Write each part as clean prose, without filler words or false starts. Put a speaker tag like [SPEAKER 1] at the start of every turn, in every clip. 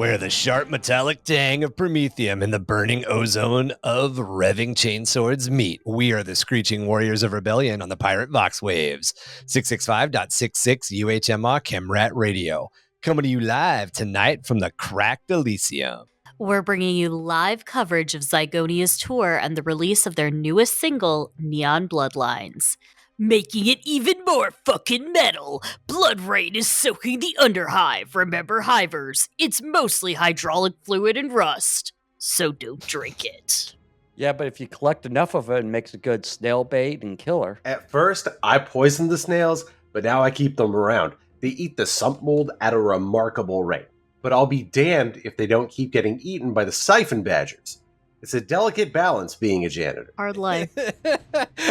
[SPEAKER 1] where the sharp metallic tang of promethium and the burning ozone of revving chainswords meet. We are the screeching warriors of rebellion on the Pirate Vox waves. 665.66 UHMR Chemrat Radio. Coming to you live tonight from the cracked Elysium.
[SPEAKER 2] We're bringing you live coverage of Zygonia's tour and the release of their newest single, Neon Bloodlines. Making it even more fucking metal, Blood Rain is soaking the Underhive. Remember, Hivers, it's mostly hydraulic fluid and rust, so don't drink it.
[SPEAKER 3] Yeah, but if you collect enough of it, it makes a good snail bait and killer.
[SPEAKER 4] At first, I poisoned the snails, but now I keep them around. They eat the sump mold at a remarkable rate. But I'll be damned if they don't keep getting eaten by the siphon badgers. It's a delicate balance being a janitor.
[SPEAKER 2] Hard life.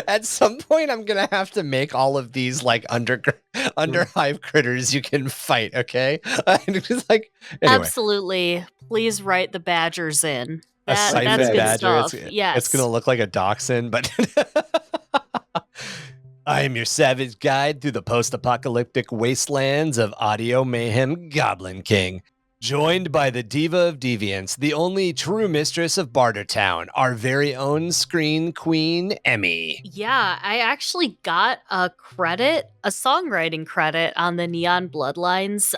[SPEAKER 1] At some point, I'm going to have to make all of these like underhive critters you can fight, okay? Just like, anyway.
[SPEAKER 2] Absolutely. Please write the badgers in.
[SPEAKER 1] A siphon
[SPEAKER 2] That's good
[SPEAKER 1] badger.
[SPEAKER 2] stuff. Yes.
[SPEAKER 1] It's going to look like a dachshund, but... I am your savage guide through the post-apocalyptic wastelands of audio mayhem, Goblin King. Joined by the diva of deviance, the only true mistress of Bartertown, our very own screen queen, Emmy.
[SPEAKER 2] Yeah, I actually got a songwriting credit on the Neon Bloodlines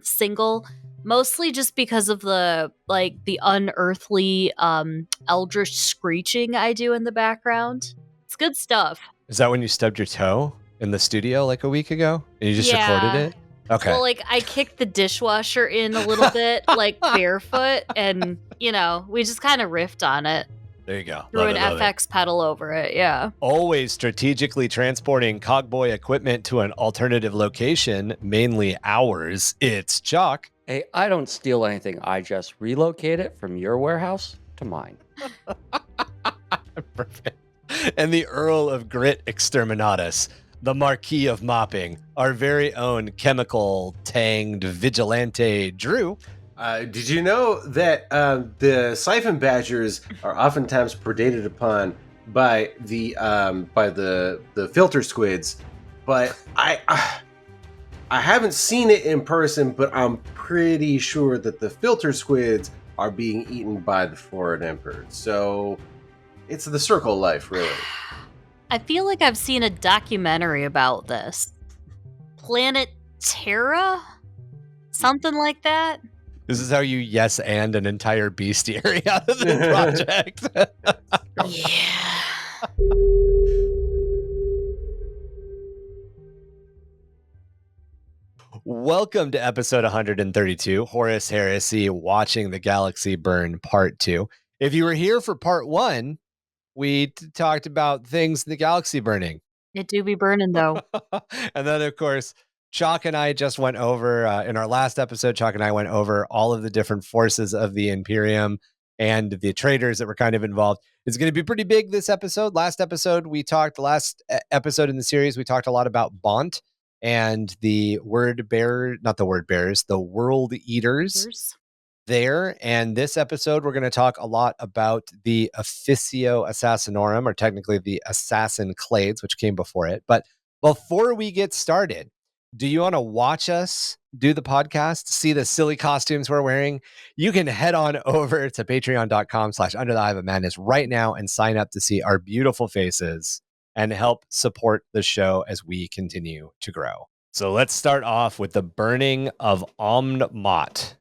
[SPEAKER 2] single, mostly just because of the unearthly eldritch screeching I do in the background. It's good stuff.
[SPEAKER 1] Is that when you stubbed your toe in the studio like a week ago and you just recorded it? Okay.
[SPEAKER 2] Well, I kicked the dishwasher in a little bit, barefoot, and, we just kind of riffed on it.
[SPEAKER 1] There you go.
[SPEAKER 2] Threw an FX pedal over it, yeah.
[SPEAKER 1] Always strategically transporting Cogboy equipment to an alternative location, mainly ours. It's Chac.
[SPEAKER 3] Hey, I don't steal anything. I just relocate it from your warehouse to mine.
[SPEAKER 1] Perfect. And the Earl of Grit Exterminatus, the Marquis of Mopping, our very own chemical-tanged vigilante, Drew.
[SPEAKER 4] Did you know that the siphon badgers are oftentimes predated upon by the filter squids? But I haven't seen it in person, but I'm pretty sure that the filter squids are being eaten by the foreign emperor. So it's the circle of life, really.
[SPEAKER 2] I feel like I've seen a documentary about this. Planet Terra? Something like that?
[SPEAKER 1] This is how you yes and an entire bestiary out of the project.
[SPEAKER 2] Yeah.
[SPEAKER 1] Welcome to episode 132, Horus Heresy, Watching the Galaxy Burn, Part 2. If you were here for Part 1, we talked about things in the galaxy burning.
[SPEAKER 2] It do be burning, though.
[SPEAKER 1] And then, of course, Chac and I just went over, in our last episode, Chac and I went over all of the different forces of the Imperium and the traitors that were kind of involved. It's going to be pretty big this episode. Last episode in the series, we talked a lot about Bont and the World Eaters. There, and this episode we're going to talk a lot about the Officio Assassinorum, or technically the Assassin Clades, which came before it. But before we get started, do you want to watch us do the podcast, see the silly costumes we're wearing? You can head on over to patreon.com/under the Hive of Madness right now and sign up to see our beautiful faces and help support the show as we continue to grow. So let's start off with the burning of Omn Mott.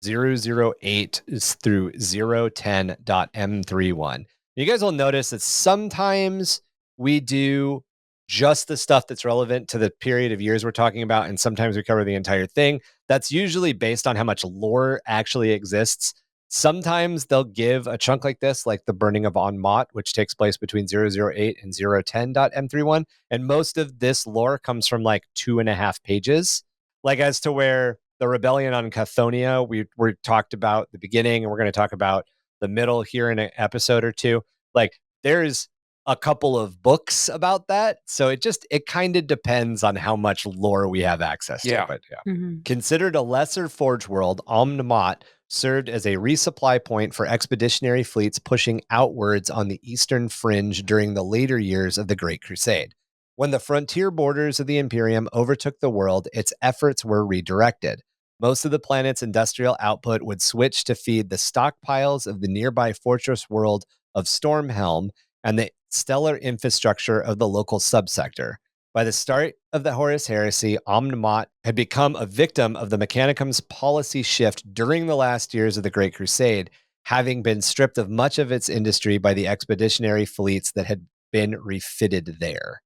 [SPEAKER 1] 008 through 010.m31. You guys will notice that sometimes we do just the stuff that's relevant to the period of years we're talking about, and sometimes we cover the entire thing. That's usually based on how much lore actually exists. Sometimes they'll give a chunk like this, like the burning of Omn Mott, which takes place between 008 and 010.m31. And most of this lore comes from like 2.5 pages, like as to where the rebellion on Cathonia, we talked about the beginning, and we're going to talk about the middle here in an episode or two. Like, there's a couple of books about that, so it kind of depends on how much lore we have access to. But
[SPEAKER 2] Mm-hmm.
[SPEAKER 1] Considered a lesser Forge world, Omn Mott served as a resupply point for expeditionary fleets pushing outwards on the eastern fringe during the later years of the Great Crusade. When the frontier borders of the Imperium overtook the world, its efforts were redirected. Most of the planet's industrial output would switch to feed the stockpiles of the nearby fortress world of Stormhelm and the stellar infrastructure of the local subsector. By the start of the Horus Heresy, Omnimot had become a victim of the Mechanicum's policy shift during the last years of the Great Crusade, having been stripped of much of its industry by the expeditionary fleets that had been refitted there.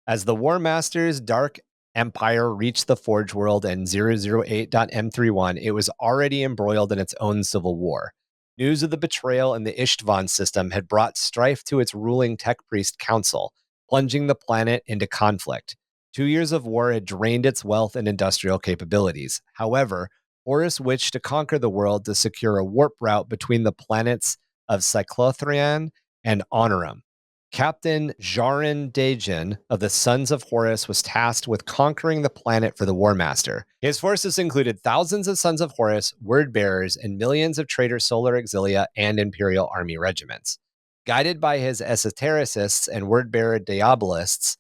[SPEAKER 1] As the War Master's Dark Empire reached the Forge World and 008.M31, it was already embroiled in its own civil war. News of the betrayal in the Ishtvan system had brought strife to its ruling Tech Priest Council, plunging the planet into conflict. 2 years of war had drained its wealth and industrial capabilities. However, Horus wished to conquer the world to secure a warp route between the planets of Cyclothrian and Honorum. Captain Jarin Dagon of the Sons of Horus was tasked with conquering the planet for the War Master. His forces included thousands of Sons of Horus, word-bearers, and millions of traitor Solar Exilia and Imperial Army regiments. Guided by his esotericists and word-bearer Diabolists,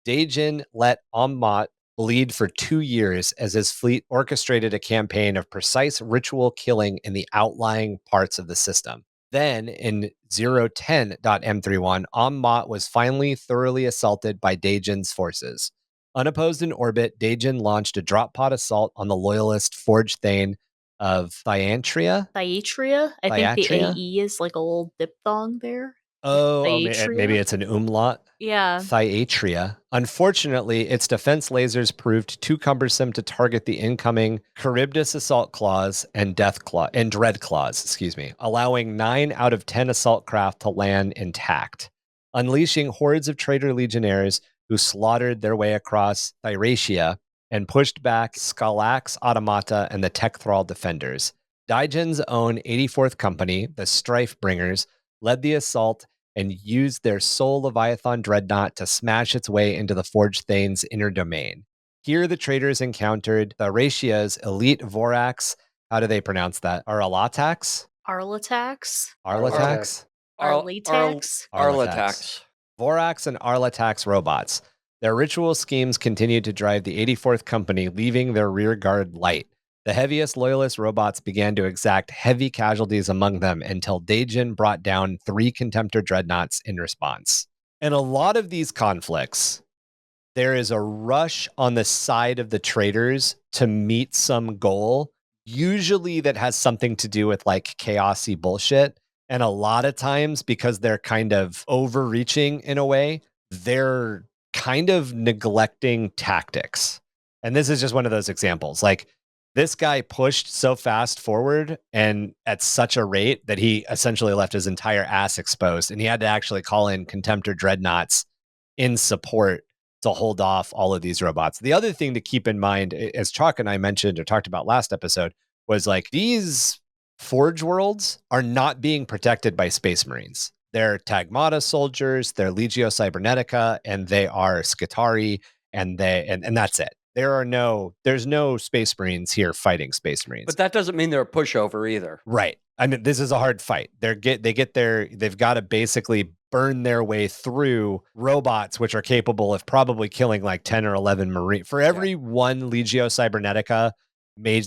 [SPEAKER 1] Dagon let Omnimot bleed for 2 years as his fleet orchestrated a campaign of precise ritual killing in the outlying parts of the system. Then, in 010.M31, Omnimot was finally thoroughly assaulted by Dagon's forces. Unopposed in orbit, Dagon launched a drop-pod assault on the loyalist Forge Thane of Thyantria.
[SPEAKER 2] Thyatria? I think the
[SPEAKER 1] Thyatria?
[SPEAKER 2] AE is like a little diphthong there.
[SPEAKER 1] Oh,
[SPEAKER 2] Thyatria?
[SPEAKER 1] maybe it's an umlaut.
[SPEAKER 2] Yeah.
[SPEAKER 1] Thyatria. Unfortunately, its defense lasers proved too cumbersome to target the incoming Charybdis assault claws and dread claws, allowing 9 out of 10 assault craft to land intact, unleashing hordes of traitor legionnaires who slaughtered their way across Thyracia and pushed back Skalax Automata and the Tech Thrall defenders. Dagon's own 84th Company, the Strife Bringers, led the assault and used their Soul Leviathan dreadnought to smash its way into the Forge Thane's inner domain. Here, the traitors encountered Thyrasia's elite Vorax. How do they pronounce that? Arlatax?
[SPEAKER 2] Arlatax?
[SPEAKER 1] Arlatax?
[SPEAKER 2] Arlatax?
[SPEAKER 3] Arlatax.
[SPEAKER 1] Vorax and Arlatax robots. Their ritual schemes continued to drive the 84th Company, leaving their rear guard light. The heaviest loyalist robots began to exact heavy casualties among them until Dagon brought down 3 Contemptor dreadnoughts in response. In a lot of these conflicts, there is a rush on the side of the traitors to meet some goal, usually that has something to do with like chaosy bullshit. And a lot of times, because they're kind of overreaching in a way, they're kind of neglecting tactics. And this is just one of those examples. Like, this guy pushed so fast forward and at such a rate that he essentially left his entire ass exposed, and he had to actually call in Contemptor dreadnoughts in support to hold off all of these robots. The other thing to keep in mind, as Chac and I mentioned or talked about last episode, was like these Forge worlds are not being protected by Space Marines. They're Tagmata soldiers, they're Legio Cybernetica, and they are Skitarii, and that's it. There's no Space Marines here fighting Space Marines.
[SPEAKER 3] But that doesn't mean they're a pushover either.
[SPEAKER 1] Right. I mean, this is a hard fight. They've got to basically burn their way through robots, which are capable of probably killing like 10 or 11 Marine. For every one Legio Cybernetica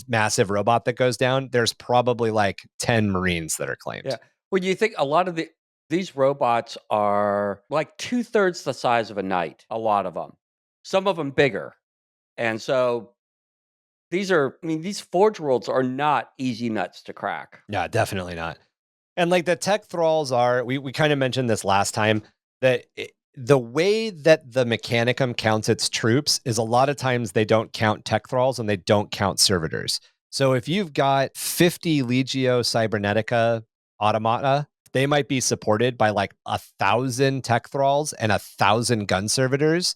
[SPEAKER 1] massive robot that goes down, there's probably like 10 Marines that are claimed.
[SPEAKER 3] Yeah. Well, you think a lot of these robots are like 2/3 the size of a knight, a lot of them. Some of them bigger. And so these Forge worlds are not easy nuts to crack.
[SPEAKER 1] Yeah, definitely not. And like the Tech Thralls are, we kind of mentioned this last time, that the way that the Mechanicum counts its troops is a lot of times they don't count Tech Thralls and they don't count servitors. So if you've got 50 Legio Cybernetica automata, they might be supported by like 1,000 Tech Thralls and 1,000 gun servitors.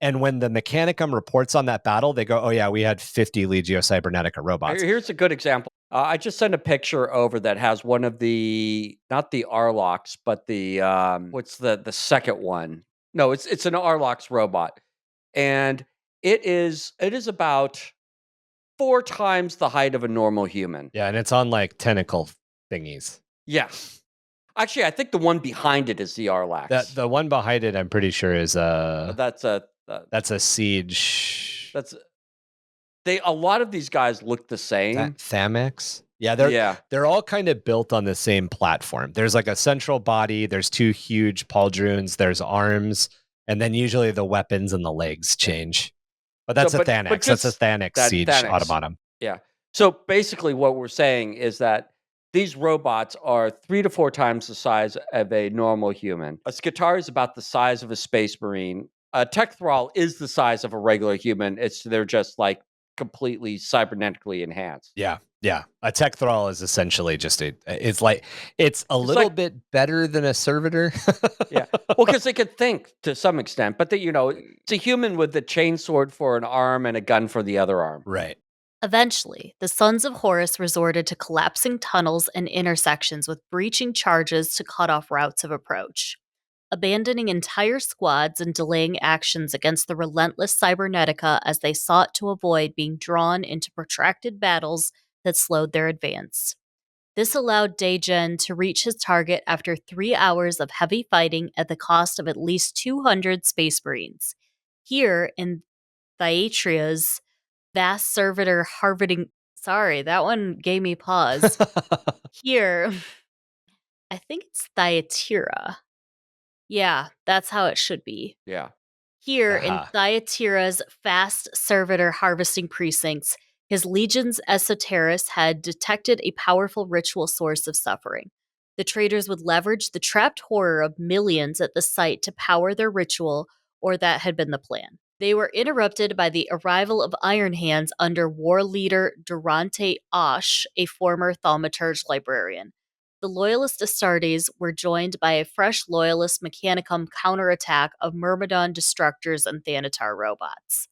[SPEAKER 1] And when the Mechanicum reports on that battle, they go, oh yeah, we had 50 Legio Cybernetica robots.
[SPEAKER 3] Here's a good example. I just sent a picture over that has one of the, not the Arlox, but the, what's the second one? No, it's an Arlox robot. And it is about 4 times the height of a normal human.
[SPEAKER 1] Yeah, and it's on like tentacle thingies.
[SPEAKER 3] Yeah. Actually, I think the one behind it is the Arlax.
[SPEAKER 1] The one behind it, I'm pretty sure is
[SPEAKER 3] that's a
[SPEAKER 1] siege.
[SPEAKER 3] a lot of these guys look the same.
[SPEAKER 1] Thamex. Yeah, they're all kind of built on the same platform. There's like a central body, there's 2 huge pauldrons, there's arms, and then usually the weapons and the legs change. But that's a Thanex. That's a Thanex siege automaton.
[SPEAKER 3] Yeah. So basically what we're saying is that these robots are 3 to 4 times the size of a normal human. A Skitarii is about the size of a space marine. A tech thrall is the size of a regular human. They're just like completely cybernetically enhanced.
[SPEAKER 1] Yeah. Yeah. A tech thrall is essentially just it's a little bit better than a servitor.
[SPEAKER 3] Yeah. Well, because they could think to some extent, but it's a human with a chainsword for an arm and a gun for the other arm.
[SPEAKER 1] Right.
[SPEAKER 2] Eventually, the Sons of Horus resorted to collapsing tunnels and intersections with breaching charges to cut off routes of approach. Abandoning entire squads and delaying actions against the relentless Cybernetica as they sought to avoid being drawn into protracted battles that slowed their advance. This allowed Dagen to reach his target after 3 hours of heavy fighting at the cost of at least 200 Space Marines. Here in Thyatria's vast servitor harvesting... Sorry, that one gave me pause. Here, I think it's Thyatira. Yeah, that's how it should be.
[SPEAKER 3] Yeah.
[SPEAKER 2] Here in Thyatira's fast servitor harvesting precincts, his legions esoterists had detected a powerful ritual source of suffering. The traders would leverage the trapped horror of millions at the site to power their ritual, or that had been the plan. They were interrupted by the arrival of Iron Hands under war leader Durante Osh, a former thaumaturge librarian. The Loyalist Astartes were joined by a fresh Loyalist Mechanicum counterattack of Myrmidon Destructors and Thanatar robots.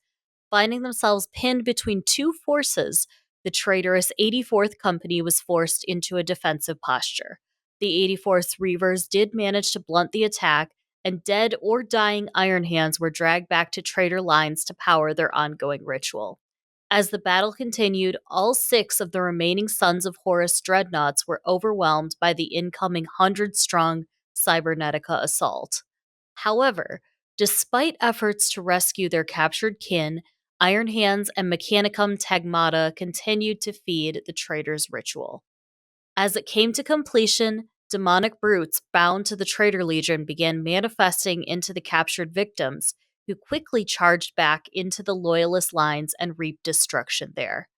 [SPEAKER 2] Finding themselves pinned between 2 forces, the traitorous 84th Company was forced into a defensive posture. The 84th Reavers did manage to blunt the attack, and dead or dying Iron Hands were dragged back to traitor lines to power their ongoing ritual. As the battle continued, all 6 of the remaining Sons of Horus dreadnoughts were overwhelmed by the incoming 100-strong Cybernetica assault. However, despite efforts to rescue their captured kin, Iron Hands and Mechanicum Tagmata continued to feed the traitor's ritual. As it came to completion, demonic brutes bound to the Traitor Legion began manifesting into the captured victims, who quickly charged back into the Loyalist lines and reaped destruction there.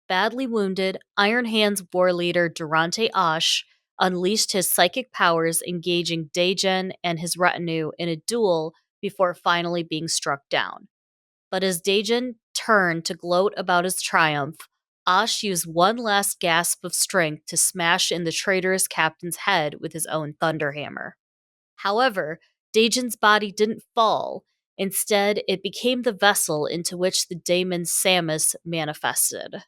[SPEAKER 2] Badly wounded, Iron Hands war leader Durante Osh unleashed his psychic powers, engaging Dagen and his retinue in a duel before finally being struck down. But as Dagen turned to gloat about his triumph, Osh used one last gasp of strength to smash in the traitorous captain's head with his own thunderhammer. However, Dagen's body didn't fall. Instead, it became the vessel into which the daemon Samus manifested.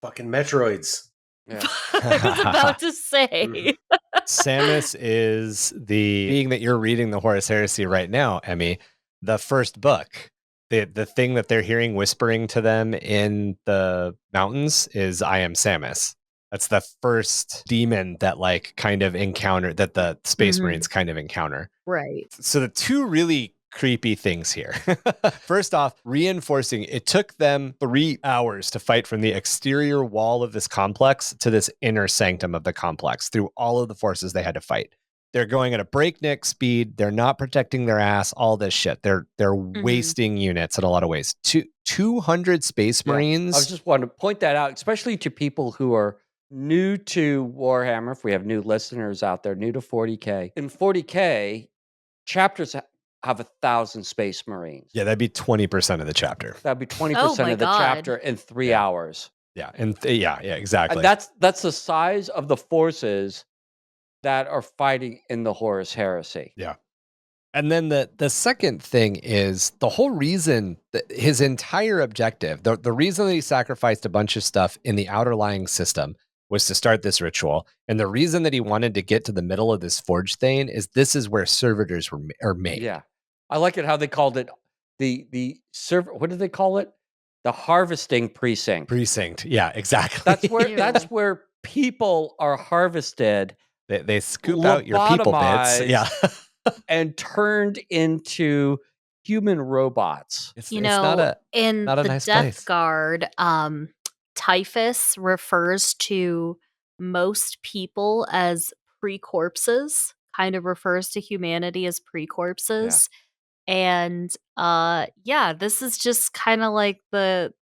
[SPEAKER 4] Fucking Metroids.
[SPEAKER 3] Yeah.
[SPEAKER 2] I was about to say.
[SPEAKER 1] Samus is the being that you're reading the Horus Heresy right now, Emmy. The first book. The thing that they're hearing whispering to them in the mountains is I am Samus. That's the first demon that kind of encounter that the Space Marines kind of encounter.
[SPEAKER 2] Right.
[SPEAKER 1] So the 2 really creepy things here. First off, reinforcing, it took them 3 hours to fight from the exterior wall of this complex to this inner sanctum of the complex through all of the forces they had to fight. They're going at a breakneck speed. They're not protecting their ass, all this shit. They're wasting units in a lot of ways. 200 Space Marines.
[SPEAKER 3] I just wanted to point that out, especially to people who are new to Warhammer. If we have new listeners out there, new to 40k. In 40k, chapters have 1,000 Space Marines.
[SPEAKER 1] Yeah, that'd be 20% of the chapter.
[SPEAKER 3] That'd be 20% of the chapter in 3 hours.
[SPEAKER 1] Yeah, and yeah, exactly.
[SPEAKER 3] And that's the size of the forces that are fighting in the Horus Heresy.
[SPEAKER 1] Yeah. And then the second thing is the whole reason that his entire objective, the reason that he sacrificed a bunch of stuff in the outer lying system was to start this ritual. And the reason that he wanted to get to the middle of this forge thane is this is where servitors are made.
[SPEAKER 3] Yeah. I like it how they called it what did they call it? The harvesting precinct.
[SPEAKER 1] Precinct. Yeah, exactly.
[SPEAKER 3] That's where people are harvested.
[SPEAKER 1] They scoop out your people bits. Yeah.
[SPEAKER 3] and turned into human robots.
[SPEAKER 1] It's
[SPEAKER 2] You
[SPEAKER 1] not
[SPEAKER 2] know,
[SPEAKER 1] a
[SPEAKER 2] in
[SPEAKER 1] not a
[SPEAKER 2] the
[SPEAKER 1] nice
[SPEAKER 2] Death
[SPEAKER 1] place.
[SPEAKER 2] Guard, typhus refers to most people as pre-corpses, kind of refers to humanity as pre-corpses. And this is just kind of like the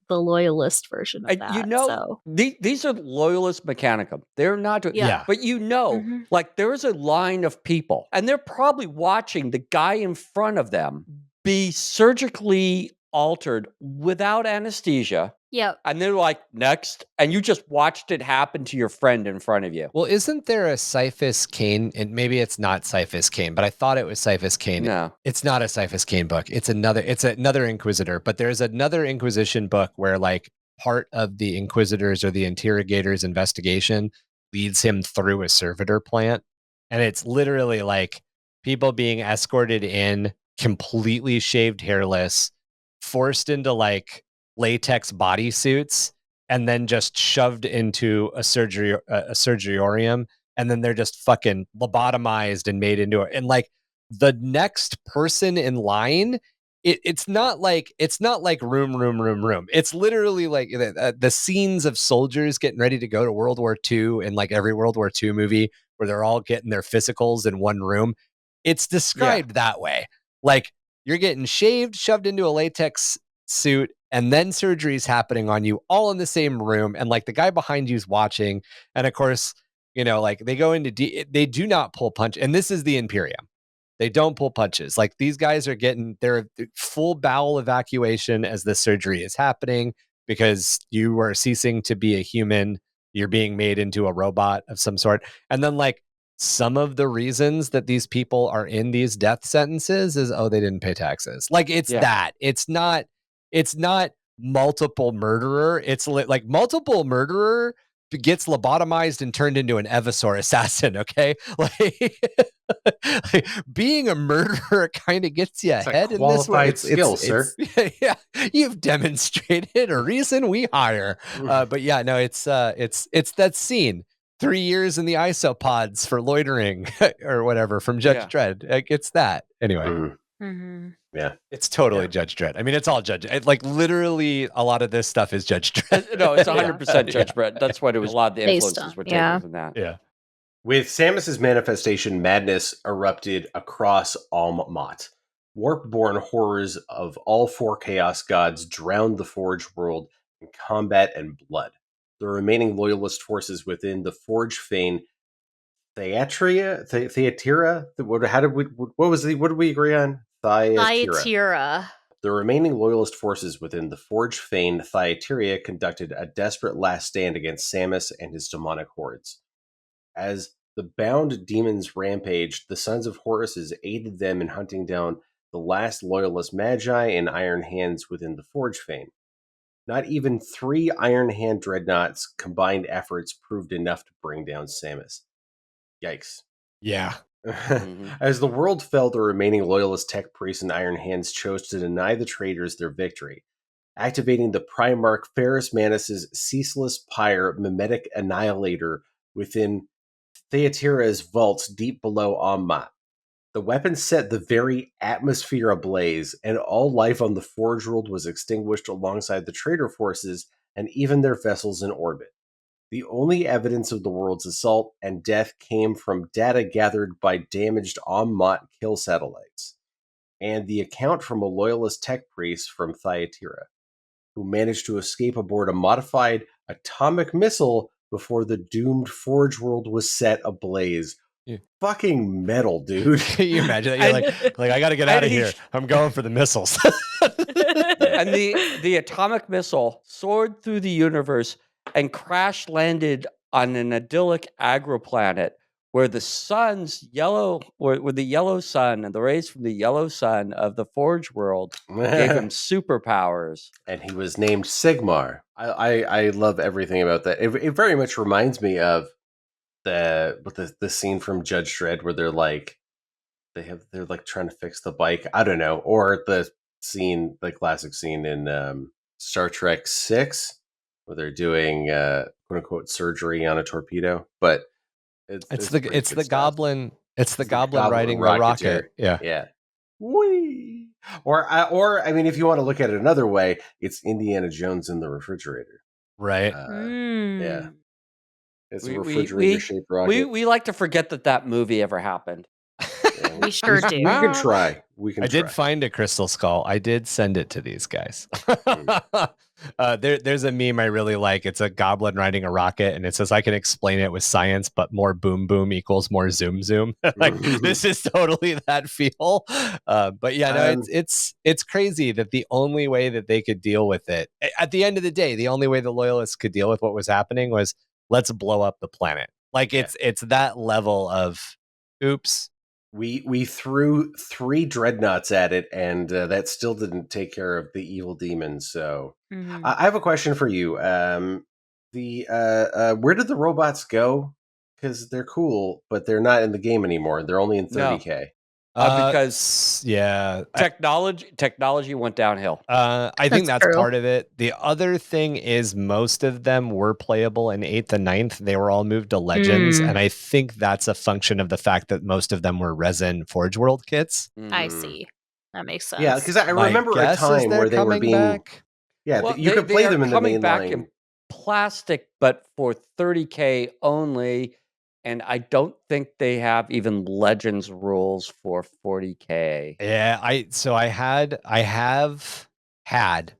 [SPEAKER 2] loyalist version of
[SPEAKER 3] And
[SPEAKER 2] that. So
[SPEAKER 3] these are loyalist mechanicum. They're not,
[SPEAKER 2] yeah.
[SPEAKER 3] but
[SPEAKER 2] Mhm.
[SPEAKER 3] like there's a line of people, and they're probably watching the guy in front of them be surgically altered without anesthesia.
[SPEAKER 2] Yep.
[SPEAKER 3] And they're like, next. And you just watched it happen to your friend in front of you.
[SPEAKER 1] Well, isn't there a Cyphus Cain? And maybe it's not Cyphus Cain, but I thought it was Cyphus Cain.
[SPEAKER 3] No.
[SPEAKER 1] It's not a Cyphus Cain book. It's another Inquisitor, but there's another Inquisition book where like part of the Inquisitors or the interrogators investigation leads him through a servitor plant. And it's literally like people being escorted in, completely shaved, hairless, forced into like latex bodysuits, and then just shoved into a surgeryorium, and then they're just fucking lobotomized and made into it. And like the next person in line, it's not like room. It's literally like the scenes of soldiers getting ready to go to World War II in like every World War II movie where they're all getting their physicals in one room. It's described that way. Like you're getting shaved, shoved into a latex suit, and then surgery's happening on you all in the same room, and like the guy behind you's watching. And of course, you know, like they go into they do not pull punch, and this is the Imperium. They don't pull punches. Like these guys are getting their full bowel evacuation as the surgery is happening because you are ceasing to be a human. You're being made into a robot of some sort. And then like some of the reasons that these people are in these death sentences is, oh, they didn't pay taxes. Like it's that. It's not multiple murderer. It's like multiple murderer gets lobotomized and turned into an Evisor assassin. Okay, like being a murderer kind of gets you ahead in this way.
[SPEAKER 4] Qualified skill, sir.
[SPEAKER 1] Yeah, you've demonstrated a reason we hire. But yeah, no, it's that scene. 3 years in the isopods for loitering or whatever from Judge Dredd. Like, it's that anyway.
[SPEAKER 2] Mhm.
[SPEAKER 4] Yeah,
[SPEAKER 1] it's totally Judge Dredd. I mean, it's all Judge. Like literally, a lot of this stuff is Judge Dredd.
[SPEAKER 3] No, it's 100% Judge Dredd. That's what it was. A lot of the
[SPEAKER 2] Based
[SPEAKER 3] influences
[SPEAKER 2] on,
[SPEAKER 3] were taken from that.
[SPEAKER 1] Yeah.
[SPEAKER 4] With Samus's manifestation, madness erupted across Almat. Warp-born horrors of all four Chaos gods drowned the Forge world in combat and blood. The remaining loyalist forces within the Forge Fane, Thyatira. What did we agree on?
[SPEAKER 2] Thyatira.
[SPEAKER 4] The remaining loyalist forces within the Forge Fane, Thyatira, conducted a desperate last stand against Samus and his demonic hordes. As the bound demons rampaged, the Sons of Horus aided them in hunting down the last loyalist magi and Iron Hands within the Forge Fane. Not even 3 Iron Hand dreadnoughts' combined efforts proved enough to bring down Samus. Yikes.
[SPEAKER 1] Yeah.
[SPEAKER 4] As the world fell, the remaining loyalist tech priests and Iron Hands chose to deny the traitors their victory, activating the Primarch Ferrus Manus' ceaseless pyre mimetic annihilator within Thyatira's vaults deep below Ammat. The weapon set the very atmosphere ablaze, and all life on the Forge world was extinguished alongside the traitor forces and even their vessels in orbit. The only evidence of the world's assault and death came from data gathered by damaged Ammat kill satellites, and the account from a loyalist tech priest from Thyatira, who managed to escape aboard a modified atomic missile before the doomed Forge world was set ablaze.
[SPEAKER 1] Yeah.
[SPEAKER 4] Fucking metal, dude.
[SPEAKER 1] Can you imagine that? You're like I got to get out of here. I'm going for the missiles.
[SPEAKER 3] And the atomic missile soared through the universe and crash landed on an idyllic agroplanet where the where the yellow sun and the rays from the yellow sun of the Forge world gave him superpowers.
[SPEAKER 4] And he was named Sigmar. I love everything about that. It very much reminds me of the scene from Judge Dredd where they're like trying to fix the bike. I don't know, or the classic scene in Star Trek 6 where they're doing quote unquote surgery on a torpedo. But it's the goblin. It's the goblin riding the rocket.
[SPEAKER 1] Yeah.
[SPEAKER 4] Whee! Or I mean, if you want to look at it another way, it's Indiana Jones in the refrigerator.
[SPEAKER 1] Right.
[SPEAKER 4] Yeah, it's a
[SPEAKER 3] We
[SPEAKER 4] refrigerator-shaped rocket.
[SPEAKER 3] we like to forget that movie ever happened.
[SPEAKER 4] Yeah,
[SPEAKER 2] We sure do.
[SPEAKER 4] We can try. We can.
[SPEAKER 1] I
[SPEAKER 4] try.
[SPEAKER 1] did find a crystal skull. I did send it to these guys. There's a meme I really like. It's a goblin riding a rocket, and it says, "I can explain it with science, but more boom boom equals more zoom zoom." Like this is totally that feel. But yeah, no, it's crazy that the only way that they could deal with it, at the end of the day, the only way the loyalists could deal with what was happening was let's blow up the planet. Like it's that level of oops.
[SPEAKER 4] We threw 3 dreadnoughts at it, and that still didn't take care of the evil demons. So, I have a question for you. Where did the robots go? Because they're cool, but they're not in the game anymore. They're only in 30K.
[SPEAKER 3] Because technology went downhill.
[SPEAKER 1] I think that's
[SPEAKER 2] true.
[SPEAKER 1] part of it. The other thing is most of them were playable in 8th and 9th. They were all moved to Legends, and I think that's a function of the fact that most of them were resin Forge World kits.
[SPEAKER 2] I see. That makes sense.
[SPEAKER 4] Yeah, because I remember a time where they were being
[SPEAKER 1] back.
[SPEAKER 4] Yeah,
[SPEAKER 3] well,
[SPEAKER 4] you could play them in the main
[SPEAKER 3] back
[SPEAKER 4] line.
[SPEAKER 3] in plastic, but for 30K only. And I don't think they have even Legends rules for 40K.
[SPEAKER 1] Yeah, I have had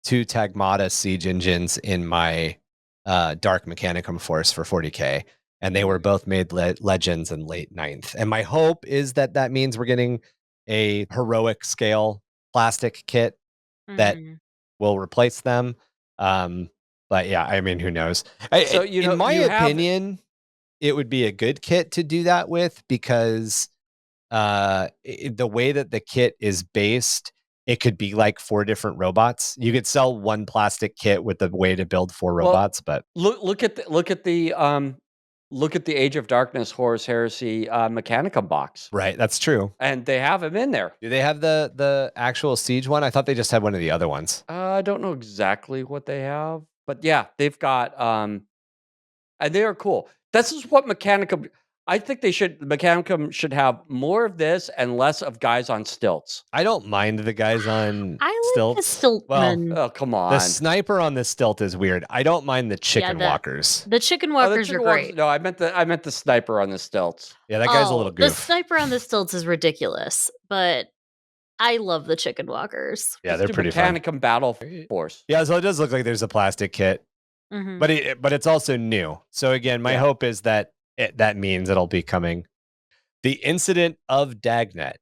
[SPEAKER 1] 2 Tagmata siege engines in my Dark Mechanicum force for 40K, and they were both made Legends in late 9th. And my hope is that means we're getting a heroic scale plastic kit that will replace them. But yeah, I mean, who knows?
[SPEAKER 3] So
[SPEAKER 1] in my opinion, it would be a good kit to do that with because the way that the kit is based, it could be like 4 different robots. You could sell one plastic kit with the way to build 4 robots, but
[SPEAKER 3] look at the Age of Darkness Horus Heresy Mechanicum box.
[SPEAKER 1] Right, that's true.
[SPEAKER 3] And they have them in there.
[SPEAKER 1] Do they have the actual siege one? I thought they just had one of the other ones.
[SPEAKER 3] I don't know exactly what they have, but yeah, they've got and they are cool. This is what Mechanicum. I think Mechanicum should have more of this and less of guys on stilts.
[SPEAKER 1] I don't mind the guys on
[SPEAKER 2] stilts.
[SPEAKER 1] stilts.
[SPEAKER 3] Oh, come on.
[SPEAKER 1] The sniper on the stilt is weird. I don't mind the chicken walkers.
[SPEAKER 2] The chicken walkers are great.
[SPEAKER 3] No, I meant the sniper on the stilts.
[SPEAKER 1] Yeah, that guy's a little goof.
[SPEAKER 2] The sniper on the stilts is ridiculous, but I love the chicken walkers.
[SPEAKER 1] Yeah, they're pretty fun.
[SPEAKER 3] Mechanicum Battle Force.
[SPEAKER 1] Yeah, so it does look like there's a plastic kit. But it's also new. So again, my hope is that that means it'll be coming. The Incident of Dagonet,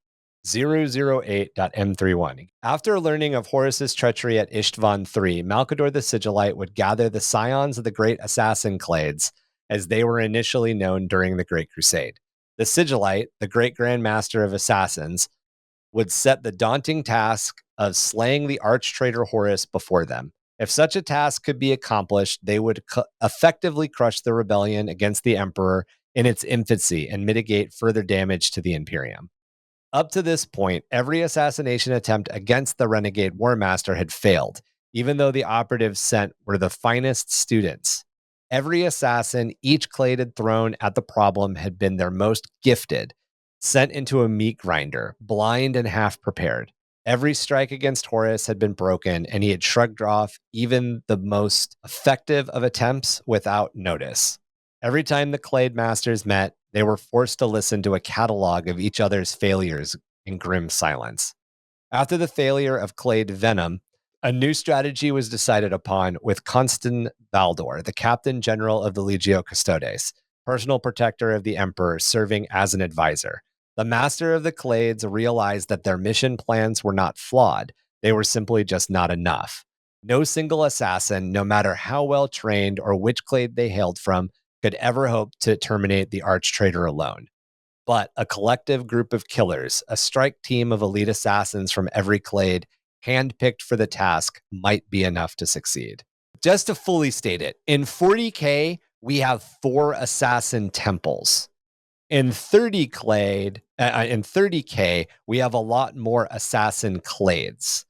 [SPEAKER 1] 008.m31. After learning of Horus's treachery at Ishtvan III, Malcador the Sigillite would gather the scions of the great Assassin Clades, as they were initially known during the Great Crusade. The Sigillite, the great Grand Master of Assassins, would set the daunting task of slaying the arch-traitor Horus before them. If such a task could be accomplished, they would effectively crush the rebellion against the Emperor in its infancy and mitigate further damage to the Imperium. Up to this point, every assassination attempt against the renegade War Master had failed, even though the operatives sent were the finest students. Every assassin each clade had thrown at the problem had been their most gifted, sent into a meat grinder, blind and half prepared. Every strike against Horus had been broken, and he had shrugged off even the most effective of attempts without notice. Every time the Clade Masters met, they were forced to listen to a catalog of each other's failures in grim silence. After the failure of Clade Venom, a new strategy was decided upon with Constant Valdor, the Captain General of the Legio Custodes, personal protector of the Emperor, serving as an advisor. The Master of the Clades realized that their mission plans were not flawed. They were simply just not enough. No single assassin, no matter how well trained or which clade they hailed from, could ever hope to terminate the arch-traitor alone. But a collective group of killers, a strike team of elite assassins from every clade, handpicked for the task, might be enough to succeed. Just to fully state it, in 40K, we have 4 assassin temples. In 30K, we have a lot more assassin clades.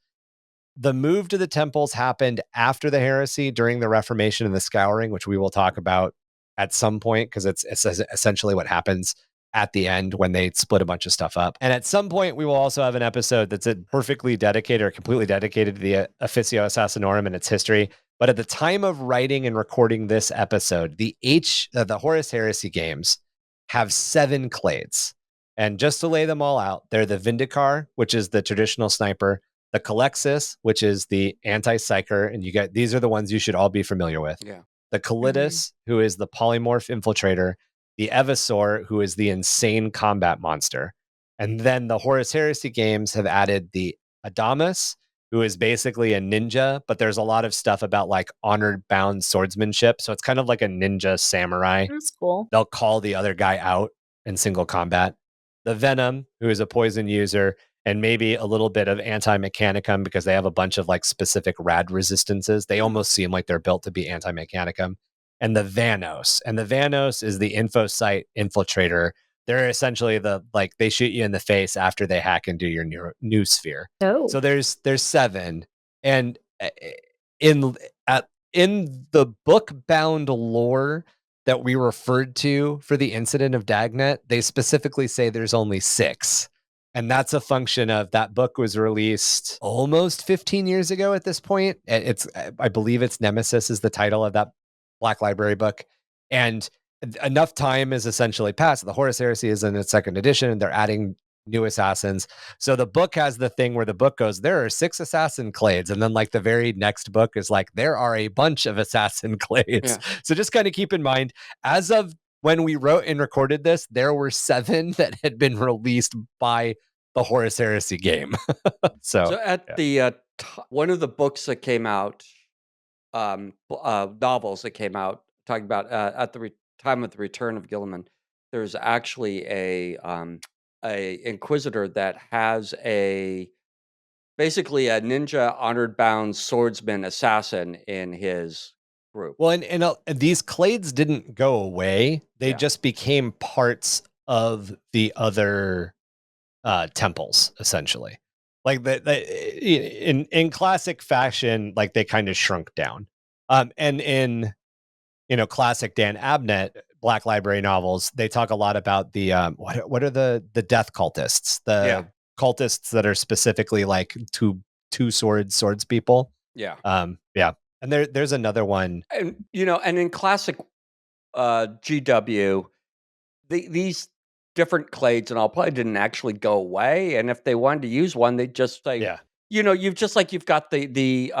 [SPEAKER 1] The move to the temples happened after the heresy during the Reformation and the Scouring, which we will talk about at some point because it's essentially what happens at the end when they split a bunch of stuff up. And at some point, we will also have an episode that's perfectly dedicated or completely dedicated to the Officio Assassinorum and its history. But at the time of writing and recording this episode, the Horus Heresy games have 7 clades. And just to lay them all out, they're the Vindicar, which is the traditional sniper, the Calexis, which is the anti-psyker, and these are the ones you should all be familiar with.
[SPEAKER 3] Yeah.
[SPEAKER 1] The Calidus, who is the polymorph infiltrator, the Evisor, who is the insane combat monster. And then the Horus Heresy games have added the Adamus, who is basically a ninja, but there's a lot of stuff about like honored bound swordsmanship. So it's kind of like a ninja samurai.
[SPEAKER 2] That's cool.
[SPEAKER 1] They'll call the other guy out in single combat. The Venom, who is a poison user, and maybe a little bit of anti-mechanicum because they have a bunch of like specific rad resistances. They almost seem like they're built to be anti-mechanicum. And the Vanos. And the Vanos is the infosite infiltrator. They're essentially they shoot you in the face after they hack into your new sphere.
[SPEAKER 2] Oh.
[SPEAKER 1] So there's 7. And in the book-bound lore that we referred to for the incident of Dagonet, they specifically say there's only 6. And that's a function of that book was released almost 15 years ago at this point. I believe it's Nemesis is the title of that Black Library book. And enough time has essentially passed. The Horus Heresy is in its 2nd edition, and they're adding new assassins. So the book has the thing where the book goes, there are 6 Assassin Clades. And then like the very next book is like, there are a bunch of Assassin Clades. Yeah. So just kind of keep in mind, as of when we wrote and recorded this, there were 7 that had been released by the Horus Heresy game. So
[SPEAKER 3] at the one of the books that came out, novels that came out, talking about at the time of the return of Gilliman, there's actually a Inquisitor that has basically a ninja honored bound swordsman assassin in his group.
[SPEAKER 1] Well, and these clades didn't go away. They just became parts of the other temples, essentially. Like in classic fashion, like they kind of shrunk down. And in classic Dan Abnett Black Library novels, they talk a lot about the what are the death cultists, cultists that are specifically like two swords people.
[SPEAKER 3] Yeah.
[SPEAKER 1] And there's another one.
[SPEAKER 3] And and in classic GW, these different clades and all probably didn't actually go away. And if they wanted to use one, they just say, you've got the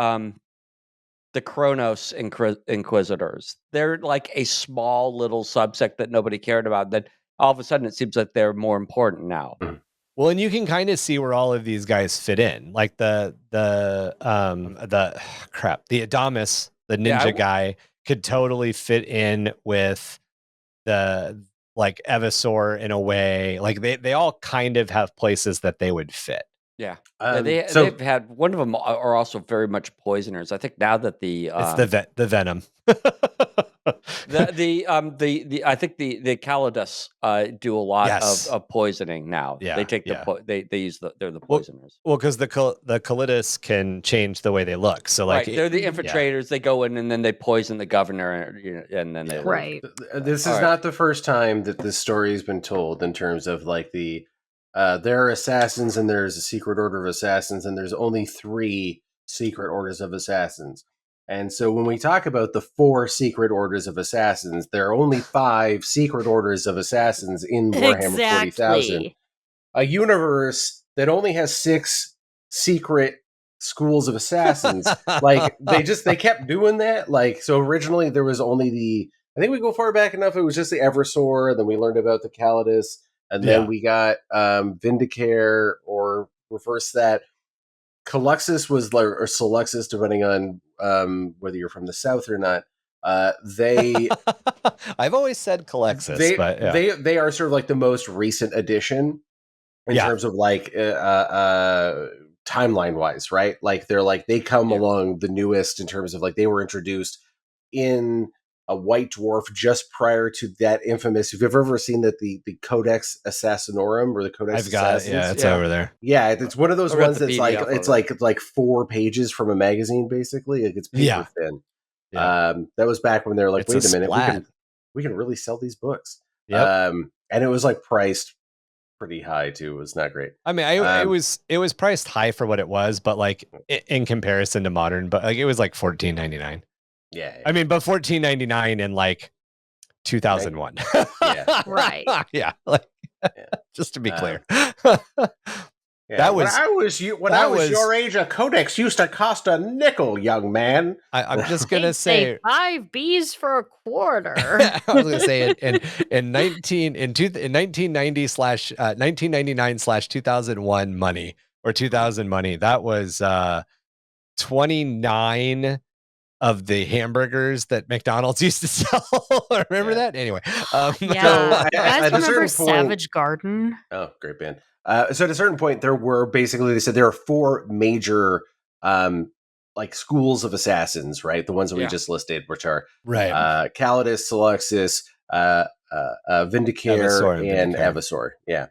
[SPEAKER 3] Kronos Inquisitors. They're like a small little subsect that nobody cared about. That all of a sudden it seems like they're more important now.
[SPEAKER 1] Well, and you can kind of see where all of these guys fit in. Like the Adamus, the ninja guy, could totally fit in with the like Evisor in a way. Like they all kind of have places that they would fit.
[SPEAKER 3] Yeah, they've had one of them are also very much poisoners. I think now that
[SPEAKER 1] it's the venom.
[SPEAKER 3] I think the Calidus do a lot of poisoning now.
[SPEAKER 1] Yeah,
[SPEAKER 3] they take they use they're the poisoners.
[SPEAKER 1] Well, because the Calidus can change the way they look. So like
[SPEAKER 3] they're the infiltrators. They go in and then they poison the governor, and then they
[SPEAKER 2] right.
[SPEAKER 4] This is not the first time that this story has been told in terms of like the. There are assassins and there's a secret order of assassins and there's only 3 secret orders of assassins. And so when we talk about the 4 secret orders of assassins, there are only 5 secret orders of assassins in Warhammer 40,000. A universe that only has 6 secret schools of assassins. Like they kept doing that. Like, so originally there was only I think we go far back enough. It was just the Eversor. And then we learned about the Calidus. And then we got Vindicare, or reverse that. Caluxus was like, or Seluxus, depending on whether you're from the south or not. They,
[SPEAKER 1] I've always said Caluxus, but
[SPEAKER 4] they are sort of like the most recent addition in terms of like timeline wise, right? Like they come along the newest in terms of like they were introduced in a White Dwarf just prior to that infamous. If you've ever seen that the Codex Assassinorum or the Codex Assassins,
[SPEAKER 1] it's over there.
[SPEAKER 4] Yeah, it's one of those ones that's like 4 pages from a magazine, basically. It's paper thin. Yeah. That was back when they were like, wait a minute, we can really sell these books.
[SPEAKER 1] Yep.
[SPEAKER 4] and it was like priced pretty high too. It was not great.
[SPEAKER 1] I mean, it was priced high for what it was, but like in comparison to modern, but like it was like $14.99.
[SPEAKER 4] Yeah.
[SPEAKER 1] I mean, but $14.99 in like 2001.
[SPEAKER 4] Yeah.
[SPEAKER 2] Right.
[SPEAKER 1] Yeah. Like, just to be clear.
[SPEAKER 4] Yeah,
[SPEAKER 1] That was
[SPEAKER 4] when I was your age, a codex used to cost a nickel, young man.
[SPEAKER 1] I'm just gonna
[SPEAKER 2] They'd
[SPEAKER 1] say
[SPEAKER 2] 5 Bs for a quarter.
[SPEAKER 1] I was gonna say in 1999/2001 money or 2000 money, that was 29 of the hamburgers that McDonald's used to sell. Remember that? Anyway,
[SPEAKER 2] Yeah.
[SPEAKER 4] So,
[SPEAKER 2] You
[SPEAKER 4] at
[SPEAKER 2] guys
[SPEAKER 4] a
[SPEAKER 2] remember
[SPEAKER 4] certain point-
[SPEAKER 2] Savage Garden?
[SPEAKER 4] Oh, great band. So at a certain point, there were basically, they said there are 4 major like schools of assassins, right? The ones that we
[SPEAKER 3] Yeah.
[SPEAKER 4] just listed, which are
[SPEAKER 1] right.
[SPEAKER 4] Calidus, Seluxus, Vindicare,
[SPEAKER 1] Avasor
[SPEAKER 4] and
[SPEAKER 1] Vindicare.
[SPEAKER 4] Avasor. Yeah.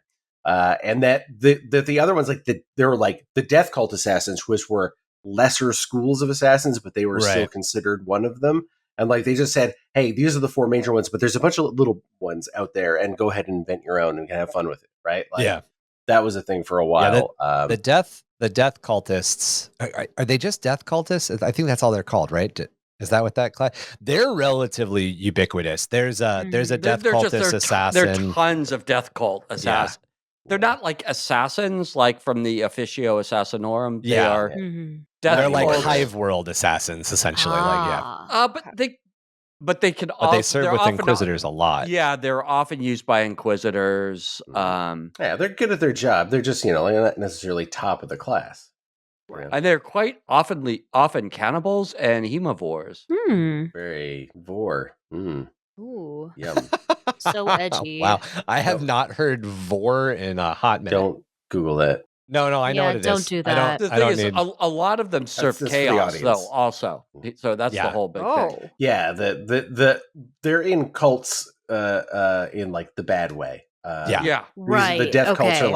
[SPEAKER 4] And that the other ones, like there were like the Death Cult assassins, which were lesser schools of assassins, but they were still
[SPEAKER 1] Right.
[SPEAKER 4] considered one of them. And like they just said, hey, these are the 4 major ones, but there's a bunch of little ones out there, and go ahead and invent your own and have fun with it, right? Like,
[SPEAKER 1] Yeah.
[SPEAKER 4] that was a thing for a while.
[SPEAKER 1] The death cultists are they just death cultists? I think that's all they're called, right? Is that what that class? They're relatively ubiquitous. There's a death cultist assassin.
[SPEAKER 3] There are tons of death cult assassins. They're not like assassins, like from the Officio Assassinorum. They
[SPEAKER 1] Yeah.
[SPEAKER 3] are
[SPEAKER 2] Mhm.
[SPEAKER 3] death
[SPEAKER 1] They're like
[SPEAKER 3] cults.
[SPEAKER 1] Hive World assassins, essentially. Like, yeah.
[SPEAKER 2] Ah.
[SPEAKER 3] But they can.
[SPEAKER 1] But they serve with Inquisitors a lot.
[SPEAKER 3] Yeah, they're often used by Inquisitors.
[SPEAKER 4] Yeah, they're good at their job. They're just, not necessarily top of the class. Yeah.
[SPEAKER 3] And they're quite often cannibals and hemivores.
[SPEAKER 4] Very vor.
[SPEAKER 2] Ooh.
[SPEAKER 4] Yum.
[SPEAKER 2] So edgy.
[SPEAKER 1] Wow. I have not heard vor in a hot minute.
[SPEAKER 4] Don't Google that.
[SPEAKER 1] No, I know
[SPEAKER 2] Yeah,
[SPEAKER 1] what it is.
[SPEAKER 2] don't do that.
[SPEAKER 3] The
[SPEAKER 1] I don't
[SPEAKER 3] thing is,
[SPEAKER 1] need...
[SPEAKER 3] a lot of them serve
[SPEAKER 4] just for the
[SPEAKER 3] chaos, though.
[SPEAKER 4] audience.
[SPEAKER 3] Also, so that's the whole big thing.
[SPEAKER 2] Oh.
[SPEAKER 4] Yeah, they're in cults in like the bad way.
[SPEAKER 3] Yeah.
[SPEAKER 2] Right.
[SPEAKER 4] The death cults are
[SPEAKER 2] okay.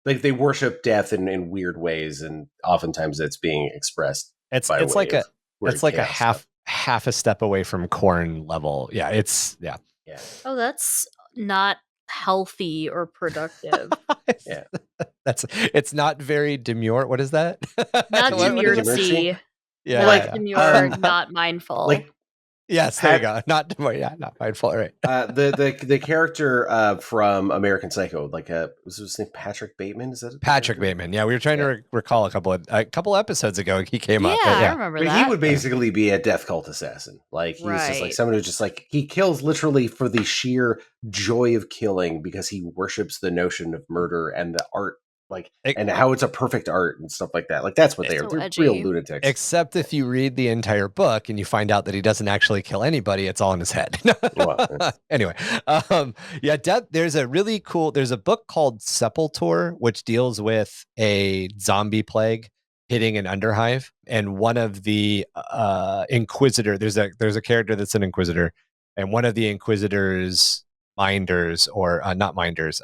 [SPEAKER 4] like they worship death in weird ways, and oftentimes it's being expressed.
[SPEAKER 1] It's
[SPEAKER 4] by
[SPEAKER 1] like
[SPEAKER 4] way
[SPEAKER 1] a
[SPEAKER 4] of weird
[SPEAKER 1] it's like a
[SPEAKER 4] chaos
[SPEAKER 1] half a step away from corn level. Yeah,
[SPEAKER 4] Yeah.
[SPEAKER 2] Oh, that's not healthy or productive.
[SPEAKER 4] Yeah.
[SPEAKER 1] It's not very demure. What is that?
[SPEAKER 2] Not
[SPEAKER 4] What-
[SPEAKER 2] demurcy.
[SPEAKER 1] Yeah.
[SPEAKER 2] More
[SPEAKER 4] Like,
[SPEAKER 2] like demure, not mindful.
[SPEAKER 4] Like
[SPEAKER 1] yes, there you go. Not demure. Yeah, not mindful. Right.
[SPEAKER 4] the character from American Psycho, like was his name Patrick Bateman? Is that
[SPEAKER 1] Patrick Bateman. Yeah, we were trying to recall a couple episodes ago. He came up.
[SPEAKER 2] yeah,
[SPEAKER 1] But
[SPEAKER 2] I remember
[SPEAKER 4] But
[SPEAKER 2] that.
[SPEAKER 4] he would basically be a death cult assassin. Like he was just like
[SPEAKER 2] Right.
[SPEAKER 4] someone who just like he kills literally for the sheer joy of killing, because he worships the notion of murder and the art, like and how it's a perfect art and stuff like that. Like that's what they are.
[SPEAKER 2] So
[SPEAKER 4] They're
[SPEAKER 2] edgy.
[SPEAKER 4] real lunatics.
[SPEAKER 1] Except if you read the entire book and you find out that he doesn't actually kill anybody, it's all in his head.
[SPEAKER 4] Well,
[SPEAKER 1] Anyway, there's a book called Sepultur, which deals with a zombie plague hitting an underhive, and one of the Inquisitor, there's a character that's an Inquisitor, and one of the Inquisitor's minders, or not minders,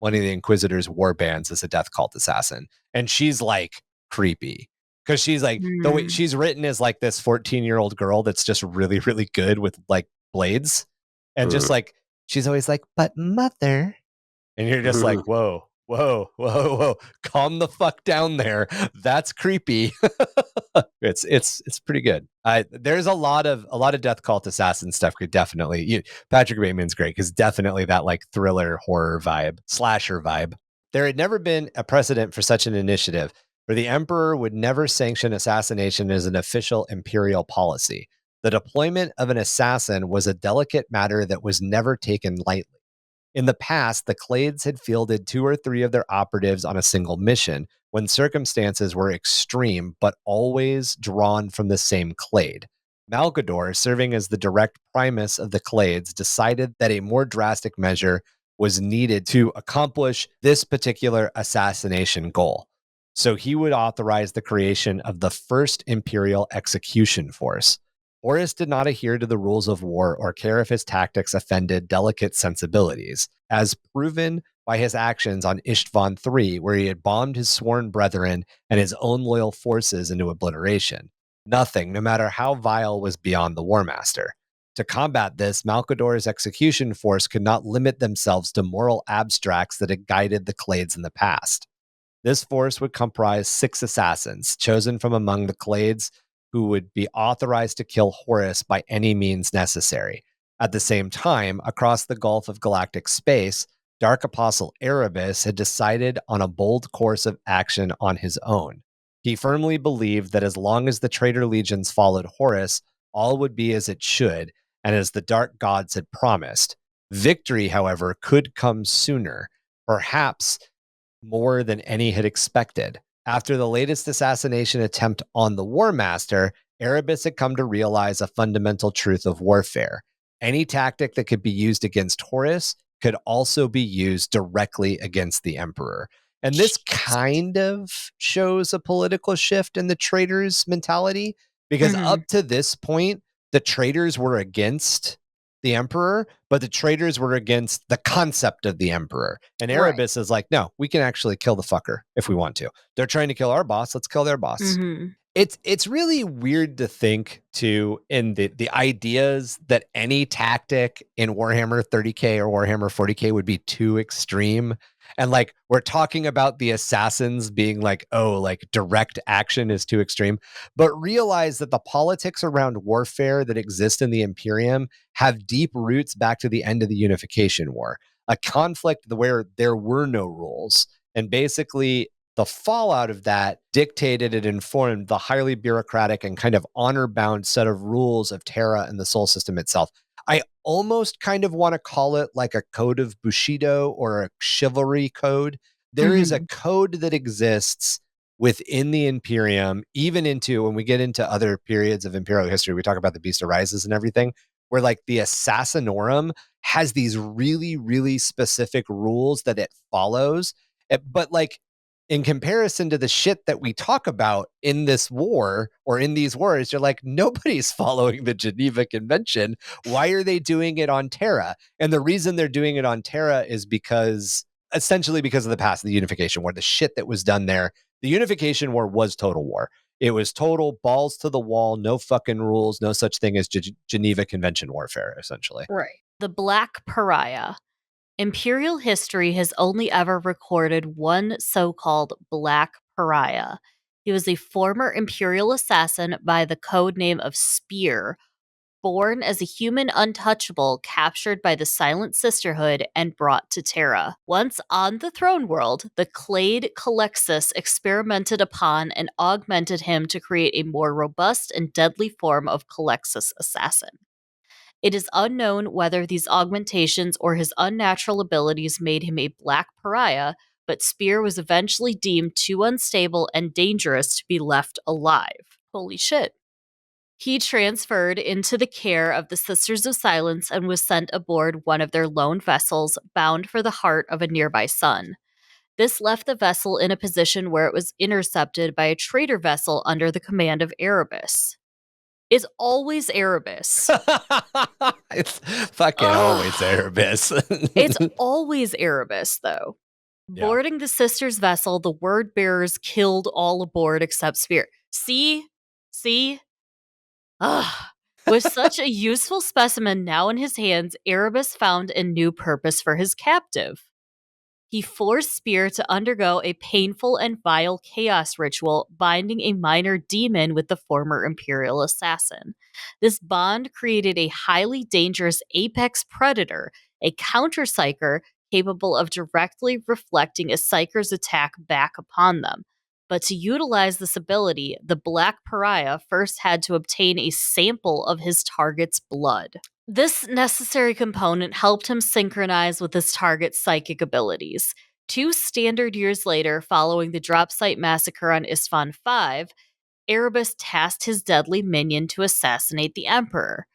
[SPEAKER 1] one of the Inquisitor's war bands is a death cult assassin, and she's like creepy because she's like the way she's written is like this 14-year-old girl that's just really, really good with like blades, and just like she's always like, but mother, and you're just like, whoa, calm the fuck down there. That's creepy. It's pretty good. There's a lot of death cult assassin stuff. Could definitely Patrick Bateman's great because definitely that like thriller horror vibe, slasher vibe. There had never been a precedent for such an initiative, for the emperor would never sanction assassination as an official imperial policy. The deployment of an assassin was a delicate matter that was never taken lightly. In the past, the Clades had fielded 2 or 3 of their operatives on a single mission when circumstances were extreme, but always drawn from the same Clade. Malcador, serving as the direct primus of the Clades, decided that a more drastic measure was needed to accomplish this particular assassination goal. So he would authorize the creation of the first Imperial Execution Force. Horus did not adhere to the rules of war or care if his tactics offended delicate sensibilities, as proven by his actions on Ishtvan III, where he had bombed his sworn brethren and his own loyal forces into obliteration. Nothing, no matter how vile, was beyond the War Master. To combat this, Malcador's execution force could not limit themselves to moral abstracts that had guided the Clades in the past. This force would comprise 6 assassins, chosen from among the Clades, who would be authorized to kill Horus by any means necessary. At the same time, across the gulf of galactic space, Dark Apostle Erebus had decided on a bold course of action on his own. He firmly believed that as long as the traitor legions followed Horus, all would be as it should, and as the dark gods had promised. Victory, however, could come sooner, perhaps more than any had expected. After the latest assassination attempt on the War Master, Erebus had come to realize a fundamental truth of warfare. Any tactic that could be used against Horus could also be used directly against the Emperor. And this kind of shows a political shift in the traitors' mentality, because up to this point, the traitors were against the Emperor, but the traitors were against the concept of the Emperor. And Erebus is like, no, we can actually kill the fucker if we want to. They're trying to kill our boss. Let's kill their boss. It's really weird to think too in the ideas that any tactic in Warhammer 30k or Warhammer 40k would be too extreme. And like, we're talking about the assassins being like, oh, like direct action is too extreme. But realize that the politics around warfare that exist in the Imperium have deep roots back to the end of the Unification War, a conflict where there were no rules. And basically, the fallout of that dictated and informed the highly bureaucratic and kind of honor-bound set of rules of Terra and the Sol system itself. I almost kind of want to call it like a code of Bushido or a chivalry code. There is a code that exists within the Imperium, even into when we get into other periods of Imperial history, we talk about the Beast Arises and everything, where like the Assassinorum has these really, really specific rules that it follows. But like, in comparison to the shit that we talk about in this war or in these wars, you're like, nobody's following the Geneva Convention. Why are they doing it on Terra? And the reason they're doing it on Terra is essentially because of the past of the Unification War, the shit that was done there. The Unification War was total war. It was total balls to the wall, no fucking rules, no such thing as Geneva Convention warfare, essentially.
[SPEAKER 2] Right. The Black Pariah. Imperial history has only ever recorded one so-called Black Pariah. He was a former Imperial assassin by the code name of Spear, born as a human untouchable captured by the Silent Sisterhood and brought to Terra. Once on the throne world, the Clade Calexis experimented upon and augmented him to create a more robust and deadly form of Calexis assassin. It is unknown whether these augmentations or his unnatural abilities made him a Black Pariah, but Spear was eventually deemed too unstable and dangerous to be left alive. Holy shit. He transferred into the care of the Sisters of Silence and was sent aboard one of their lone vessels bound for the heart of a nearby sun. This left the vessel in a position where it was intercepted by a traitor vessel under the command of Erebus. It's always Erebus.
[SPEAKER 1] It's fucking always Erebus.
[SPEAKER 2] It's always Erebus, though. Yeah. Boarding the Sisters' vessel, the word bearers killed all aboard except Spear. See? With such a useful specimen now in his hands, Erebus found a new purpose for his captive. He forced Spear to undergo a painful and vile chaos ritual, binding a minor demon with the former Imperial assassin. This bond created a highly dangerous apex predator, a counter-psyker capable of directly reflecting a psyker's attack back upon them. But to utilize this ability, the Black Pariah first had to obtain a sample of his target's blood. This necessary component helped him synchronize with his target's psychic abilities. 2 standard years later, following the drop site massacre on Isfahan 5, Erebus tasked his deadly minion to assassinate the Emperor.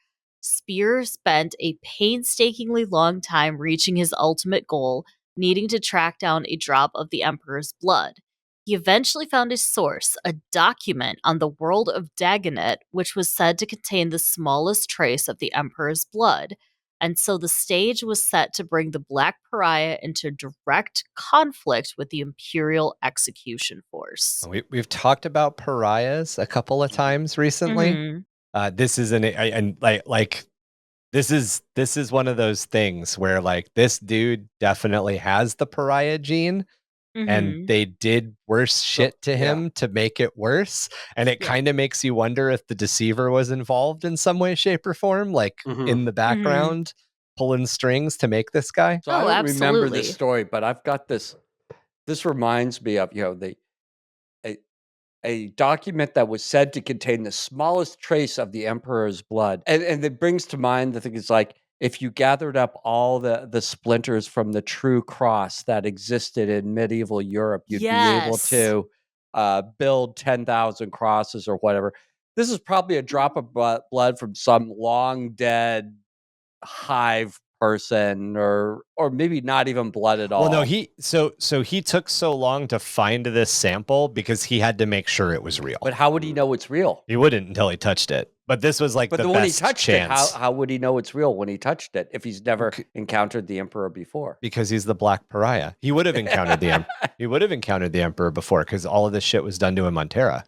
[SPEAKER 2] Spear spent a painstakingly long time reaching his ultimate goal, needing to track down a drop of the Emperor's blood. He eventually found a source, a document on the world of Dagonet, which was said to contain the smallest trace of the Emperor's blood. And so the stage was set to bring the Black Pariah into direct conflict with the Imperial Execution Force.
[SPEAKER 1] We've talked about pariahs a couple of times recently. This is like this is one of those things where like this dude definitely has the pariah gene, and
[SPEAKER 2] Mhm.
[SPEAKER 1] they did worse shit to him to make it worse. And it
[SPEAKER 2] Yeah.
[SPEAKER 1] kind of makes you wonder if the deceiver was involved in some way, shape, or form, like in the background, pulling strings to make this guy.
[SPEAKER 3] So
[SPEAKER 2] Oh,
[SPEAKER 3] I don't remember this
[SPEAKER 2] absolutely.
[SPEAKER 3] story, but I've got this. This reminds me of a document that was said to contain the smallest trace of the emperor's blood, and it brings to mind the thing is like if you gathered up all the splinters from the true cross that existed in medieval Europe, you'd be able
[SPEAKER 2] Yes.
[SPEAKER 3] to build 10,000 crosses or whatever. This is probably a drop of blood from some long dead hive person, or maybe not even blood at all.
[SPEAKER 1] Well, no, he took so long to find this sample because he had to make sure it was real.
[SPEAKER 3] But how would he know it's real?
[SPEAKER 1] He wouldn't until he touched it. But this was like
[SPEAKER 3] But
[SPEAKER 1] the
[SPEAKER 3] when he
[SPEAKER 1] best
[SPEAKER 3] touched
[SPEAKER 1] chance.
[SPEAKER 3] it, how would he know it's real when he touched it if he's never encountered the emperor before?
[SPEAKER 1] Because he's the Black Pariah. He would have encountered the he would have encountered the Emperor before, because all of this shit was done to him on Terra.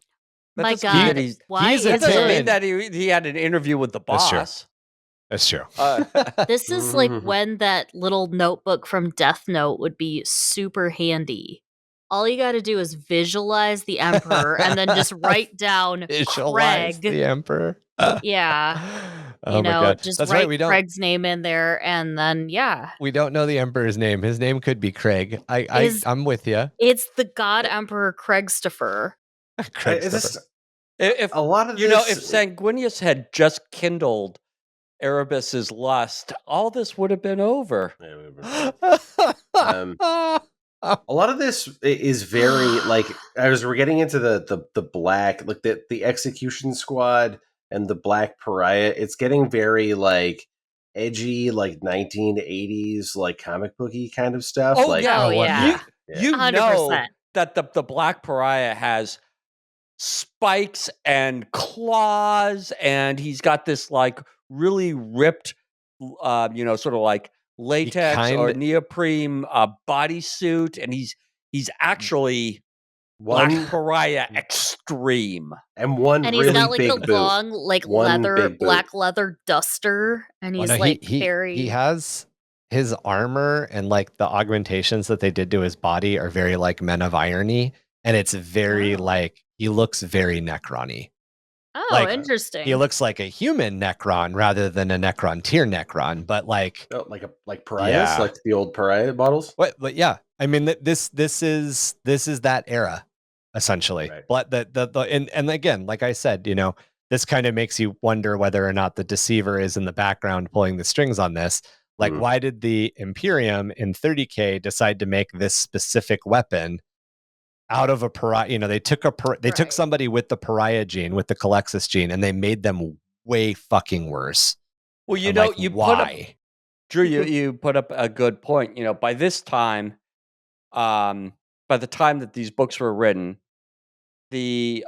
[SPEAKER 2] My
[SPEAKER 3] doesn't mean
[SPEAKER 2] God,
[SPEAKER 3] that he's-
[SPEAKER 2] why
[SPEAKER 1] he's a
[SPEAKER 2] is
[SPEAKER 3] That doesn't
[SPEAKER 2] it?
[SPEAKER 3] mean that he had an interview with the
[SPEAKER 1] That's true.
[SPEAKER 3] boss.
[SPEAKER 1] That's true.
[SPEAKER 2] This is like when that little notebook from Death Note would be super handy. All you got to do is visualize the Emperor and then just write down
[SPEAKER 1] Visualize
[SPEAKER 2] Craig.
[SPEAKER 1] the Emperor.
[SPEAKER 2] Yeah.
[SPEAKER 1] Oh
[SPEAKER 2] You
[SPEAKER 1] my
[SPEAKER 2] know,
[SPEAKER 1] God.
[SPEAKER 2] just
[SPEAKER 1] That's
[SPEAKER 2] write
[SPEAKER 1] right. We don't
[SPEAKER 2] Craig's name in there, and then
[SPEAKER 1] we don't know the Emperor's name. His name could be Craig. I'm with you.
[SPEAKER 2] It's the God Emperor Craigstopher.
[SPEAKER 3] If
[SPEAKER 4] a lot of
[SPEAKER 3] if Sanguinius had just kindled Erebus's lust, all this would have been over.
[SPEAKER 4] A lot of this is very like as we're getting into the black, like the execution squad and the Black Pariah. It's getting very like edgy, like 1980s, like comic booky kind of stuff.
[SPEAKER 3] Oh
[SPEAKER 4] like,
[SPEAKER 3] yeah, you know
[SPEAKER 2] 100%.
[SPEAKER 3] that the Black Pariah has spikes and claws, and he's got this like really ripped, sort of like latex or neoprene bodysuit, and he's actually Black Pariah extreme.
[SPEAKER 4] And
[SPEAKER 2] he's
[SPEAKER 4] really
[SPEAKER 2] got like
[SPEAKER 4] big
[SPEAKER 2] the
[SPEAKER 4] boot.
[SPEAKER 2] long, like black leather duster, and he's
[SPEAKER 1] he has his armor, and like the augmentations that they did to his body are very like Men of Irony, and it's very like he looks very Necron-y.
[SPEAKER 2] Oh,
[SPEAKER 1] like,
[SPEAKER 2] interesting.
[SPEAKER 1] He looks like a human Necron rather than a Necron tier Necron, but like
[SPEAKER 4] pariahs, like the old pariah models.
[SPEAKER 1] But yeah, I mean this is that era essentially.
[SPEAKER 4] Right.
[SPEAKER 1] But and again, like I said, this kind of makes you wonder whether or not the deceiver is in the background pulling the strings on this. Like, why did the Imperium in 30K decide to make this specific weapon out of a pariah? They took somebody with the pariah gene, with the Calexis gene, and they made them way fucking worse.
[SPEAKER 3] Well,
[SPEAKER 1] why?
[SPEAKER 3] Drew, you put up a good point. By this time, by the time that these books were written, the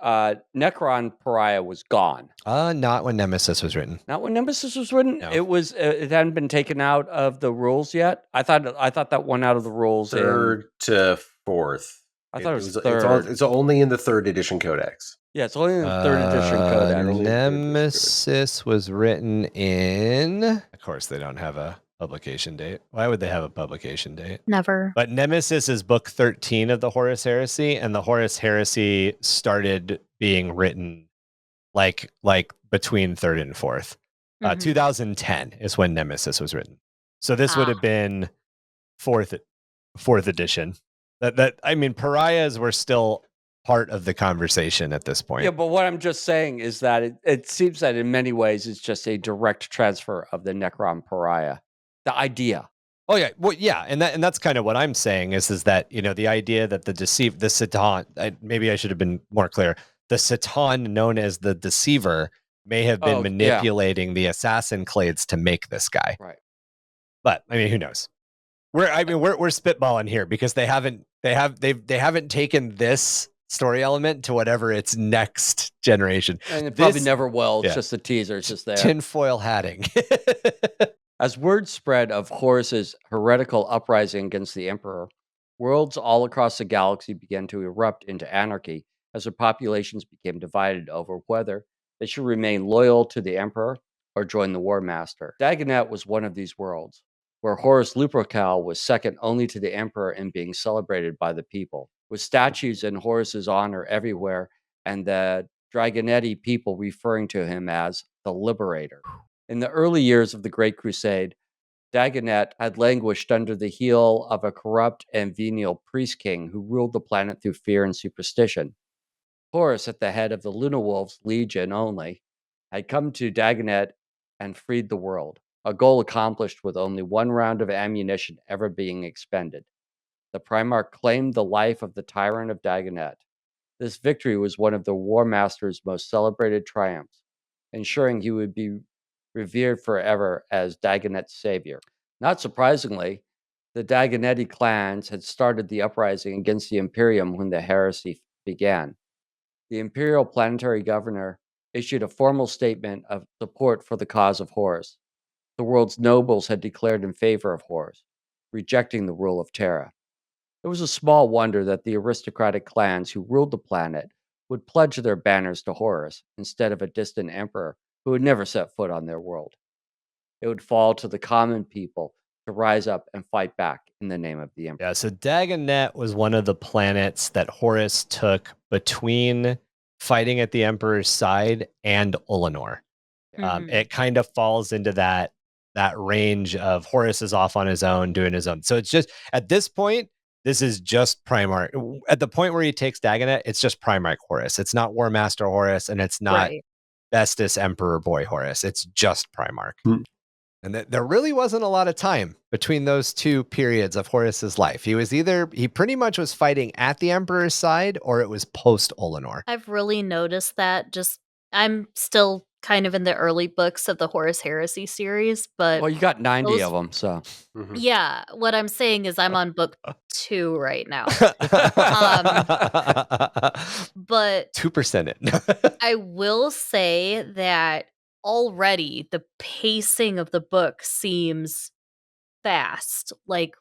[SPEAKER 3] Necron pariah was gone.
[SPEAKER 1] Not when Nemesis was written.
[SPEAKER 3] Not when Nemesis was written.
[SPEAKER 1] No.
[SPEAKER 3] It hadn't been taken out of the rules yet. I thought that went out of the rules.
[SPEAKER 4] Third to fourth.
[SPEAKER 3] I thought it was third.
[SPEAKER 4] It's only in the 3rd edition codex.
[SPEAKER 3] Yeah, it's only in the 3rd edition codex.
[SPEAKER 1] Nemesis was written in. Of course, they don't have a publication date. Why would they have a publication date?
[SPEAKER 2] Never.
[SPEAKER 1] But Nemesis is book 13 of the Horus Heresy, and the Horus Heresy started being written like between 3rd and 4th. 2010 is when Nemesis was written. So this would have been fourth edition. I mean, pariahs were still part of the conversation at this point.
[SPEAKER 3] Yeah, but what I'm just saying is that it seems that in many ways it's just a direct transfer of the Necron pariah. The idea.
[SPEAKER 1] Oh yeah, well yeah, and that's kind of what I'm saying is that the idea that the Satan, maybe I should have been more clear. The Satan, known as the Deceiver, may have been manipulating the Assassin Clades to make this guy.
[SPEAKER 3] Right.
[SPEAKER 1] But I mean, who knows? We're spitballing here because they haven't taken this story element to whatever its next generation.
[SPEAKER 3] And it probably never will. It's just a teaser. It's just there.
[SPEAKER 1] Tinfoil hatting.
[SPEAKER 3] As word spread of Horus's heretical uprising against the Emperor, worlds all across the galaxy began to erupt into anarchy as their populations became divided over whether they should remain loyal to the Emperor or join the War Master. Dagonet was one of these worlds, where Horus Lupercal was second only to the Emperor in being celebrated by the people, with statues in Horus's honor everywhere, and the Dagonetti people referring to him as the Liberator. In the early years of the Great Crusade, Dagonet had languished under the heel of a corrupt and venial priest king who ruled the planet through fear and superstition. Horus, at the head of the Lunawolves Legion only, had come to Dagonet and freed the world, a goal accomplished with only one round of ammunition ever being expended. The Primarch claimed the life of the tyrant of Dagonet. This victory was one of the War Master's most celebrated triumphs, ensuring he would be revered forever as Dagonet's savior. Not surprisingly, the Dagonetti clans had started the uprising against the Imperium when the heresy began. The Imperial Planetary Governor issued a formal statement of support for the cause of Horus. The world's nobles had declared in favor of Horus, rejecting the rule of Terra. It was a small wonder that the aristocratic clans who ruled the planet would pledge their banners to Horus instead of a distant emperor who would never set foot on their world. It would fall to the common people to rise up and fight back in the name of the emperor.
[SPEAKER 1] Yeah, so Dagonet was one of the planets that Horus took between fighting at the Emperor's side and Ulanor.
[SPEAKER 2] Mhm.
[SPEAKER 1] It kind of falls into that range of Horus is off on his own, doing his own. So it's just, at this point, this is just Primarch. At the point where he takes Dagonet, it's just Primarch Horus. It's not War Master Horus, and it's not
[SPEAKER 2] Right.
[SPEAKER 1] Bestis Emperor Boy Horus. It's just Primarch.
[SPEAKER 4] Hmm.
[SPEAKER 1] And there really wasn't a lot of time between those two periods of Horus's life. He pretty much was fighting at the Emperor's side, or it was post Ulanor.
[SPEAKER 2] I've really noticed that. I'm still kind of in the early books of the Horus Heresy series, but
[SPEAKER 3] Well, you got 90
[SPEAKER 2] those-
[SPEAKER 3] of them, so.
[SPEAKER 4] Mhm.
[SPEAKER 2] yeah, what I'm saying is I'm on book 2 right now. But
[SPEAKER 1] 2% it.
[SPEAKER 2] I will say that already the pacing of the book seems fast. Like,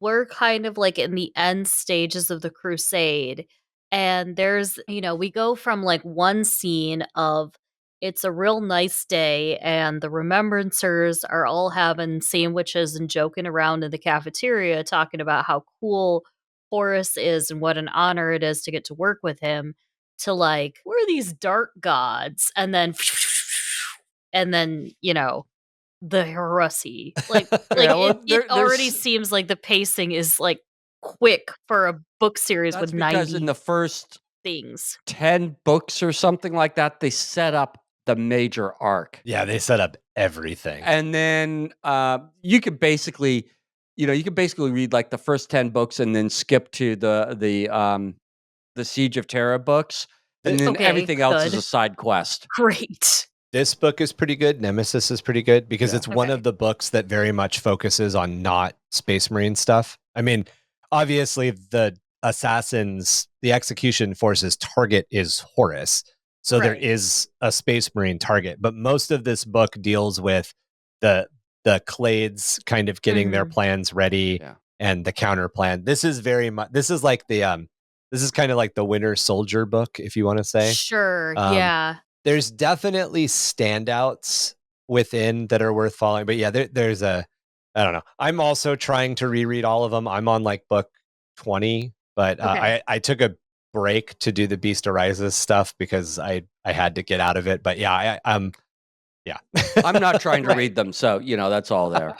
[SPEAKER 2] we're kind of like in the end stages of the crusade, and we go from like one scene of it's a real nice day and the remembrancers are all having sandwiches and joking around in the cafeteria talking about how cool Horus is and what an honor it is to get to work with him, to like, we're these dark gods, and then the heresy. Like
[SPEAKER 3] Yeah, well,
[SPEAKER 2] it already
[SPEAKER 3] there's-
[SPEAKER 2] seems like the pacing is like quick for a book series
[SPEAKER 3] That's
[SPEAKER 2] with
[SPEAKER 3] because
[SPEAKER 2] 90
[SPEAKER 3] in the first
[SPEAKER 2] things.
[SPEAKER 3] 10 books or something like that, they set up the major arc.
[SPEAKER 1] Yeah, they set up everything.
[SPEAKER 3] And then you could basically read like the first 10 books and then skip to the Siege of Terra books, and then
[SPEAKER 2] Okay,
[SPEAKER 3] everything else is
[SPEAKER 2] good.
[SPEAKER 3] a side quest.
[SPEAKER 2] Great.
[SPEAKER 1] This book is pretty good. Nemesis is pretty good because
[SPEAKER 3] Yeah.
[SPEAKER 1] it's one
[SPEAKER 2] Okay.
[SPEAKER 1] of the books that very much focuses on not Space Marine stuff. I mean, obviously the assassins, the execution force's target is Horus. So there
[SPEAKER 2] Right.
[SPEAKER 1] is a Space Marine target, but most of this book deals with the Clades kind of getting their
[SPEAKER 2] Mhm.
[SPEAKER 1] plans ready
[SPEAKER 3] Yeah.
[SPEAKER 1] and the counter plan. This is like this is kind of like the Winter Soldier book, if you want to say.
[SPEAKER 2] Sure.
[SPEAKER 1] Um,
[SPEAKER 2] Yeah.
[SPEAKER 1] There's definitely standouts within that are worth following, but yeah, there's I don't know. I'm also trying to reread all of them. I'm on like book 20, but
[SPEAKER 2] Okay.
[SPEAKER 1] I took a break to do the Beast Arises stuff because I had to get out of it. But yeah, yeah.
[SPEAKER 3] I'm not trying to
[SPEAKER 2] Right.
[SPEAKER 3] read them, so that's all there.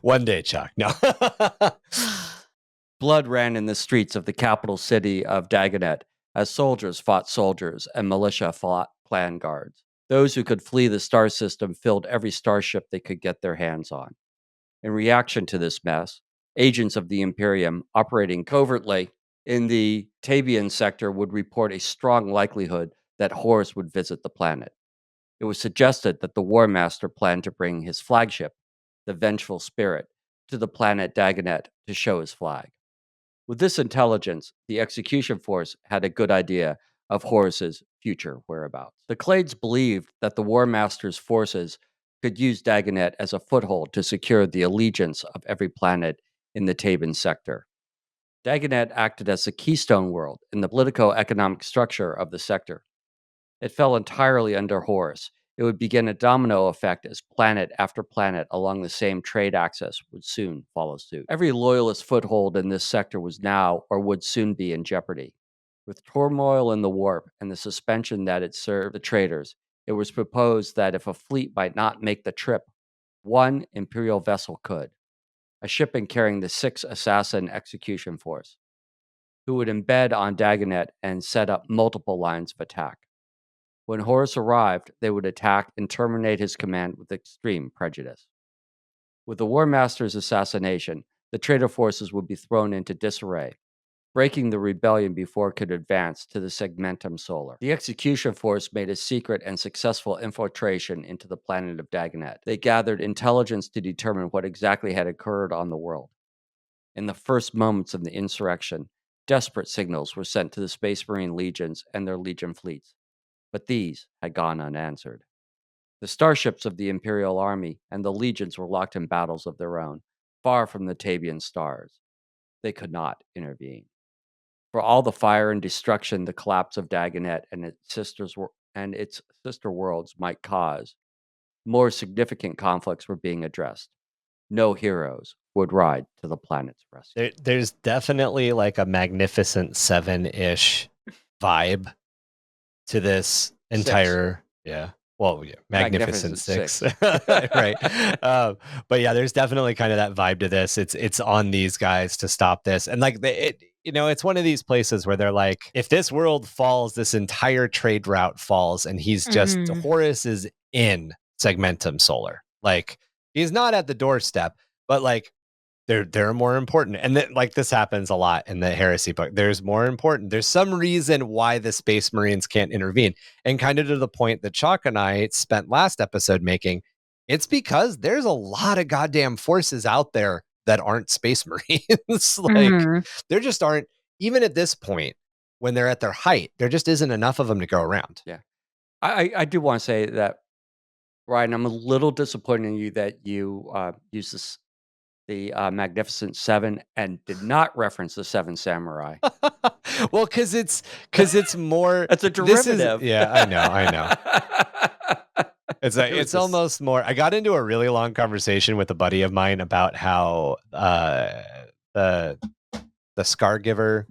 [SPEAKER 1] One day, Chac. No.
[SPEAKER 3] Blood ran in the streets of the capital city of Dagonet as soldiers fought soldiers and militia fought clan guards. Those who could flee the star system filled every starship they could get their hands on. In reaction to this mess, agents of the Imperium operating covertly in the Tabian sector would report a strong likelihood that Horus would visit the planet. It was suggested that the War Master planned to bring his flagship, the Vengeful Spirit, to the planet Dagonet to show his flag. With this intelligence, the execution force had a good idea of Horus's future whereabouts. The Clades believed that the War Master's forces could use Dagonet as a foothold to secure the allegiance of every planet in the Taban sector. Dagonet acted as the keystone world in the politico-economic structure of the sector. It fell entirely under Horus, It would begin a domino effect as planet after planet along the same trade axis would soon follow suit. Every loyalist foothold in this sector was now or would soon be in jeopardy. With turmoil in the warp and the suspension that it served the traders, it was proposed that if a fleet might not make the trip, one Imperial vessel could, a shipment carrying the 6th Assassin Execution Force, who would embed on Dagonet and set up multiple lines of attack. When Horus arrived, they would attack and terminate his command with extreme prejudice. With the War Master's assassination, the traitor forces would be thrown into disarray, breaking the rebellion before it could advance to the Segmentum Solar. The Execution Force made a secret and successful infiltration into the planet of Dagonet. They gathered intelligence to determine what exactly had occurred on the world. In the first moments of the insurrection, desperate signals were sent to the Space Marine legions and their legion fleets, but these had gone unanswered. The starships of the Imperial Army and the legions were locked in battles of their own, far from the Tabian stars. They could not intervene. For all the fire and destruction the collapse of Dagonet and its sister worlds might cause, more significant conflicts were being addressed. No heroes would ride to the planet's rescue.
[SPEAKER 1] There's definitely like a Magnificent Seven-ish vibe to this entire, yeah. Well, yeah, Magnificent Six, right? But yeah, there's definitely kind of that vibe to this. It's on these guys to stop this, and like it's one of these places where they're like, if this world falls, this entire trade route falls, and he's just Horus is in Segmentum Solar, like he's not at the doorstep, but like they're more important. And like this happens a lot in the Heresy book. There's more important. There's some reason why the Space Marines can't intervene. And kind of to the point that Chac and I spent last episode making, it's because there's a lot of goddamn forces out there that aren't Space Marines. Like there just aren't, even at this point, when they're at their height, there just isn't enough of them to go around.
[SPEAKER 3] Yeah. I do want to say that, Ryan, I'm a little disappointed in you that you used the Magnificent Seven and did not reference the Seven Samurai.
[SPEAKER 1] Well, because it's more.
[SPEAKER 3] It's a derivative.
[SPEAKER 1] Yeah, I know. It's almost more. I got into a really long conversation with a buddy of mine about how the Scargiver.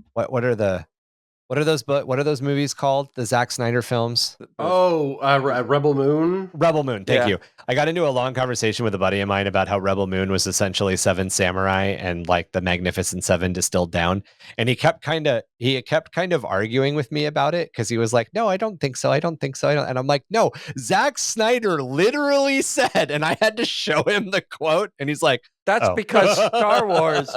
[SPEAKER 1] What are those movies called? The Zack Snyder films?
[SPEAKER 4] Rebel Moon.
[SPEAKER 1] Rebel Moon. Thank you. I got into a long conversation with a buddy of mine about how Rebel Moon was essentially Seven Samurai and like the Magnificent Seven distilled down. And he kept kind of arguing with me about it because he was like, "No, I don't think so. I don't think so." And I'm like, "No, Zack Snyder literally said," and I had to show him the quote, and he's like,
[SPEAKER 3] "That's because Star Wars."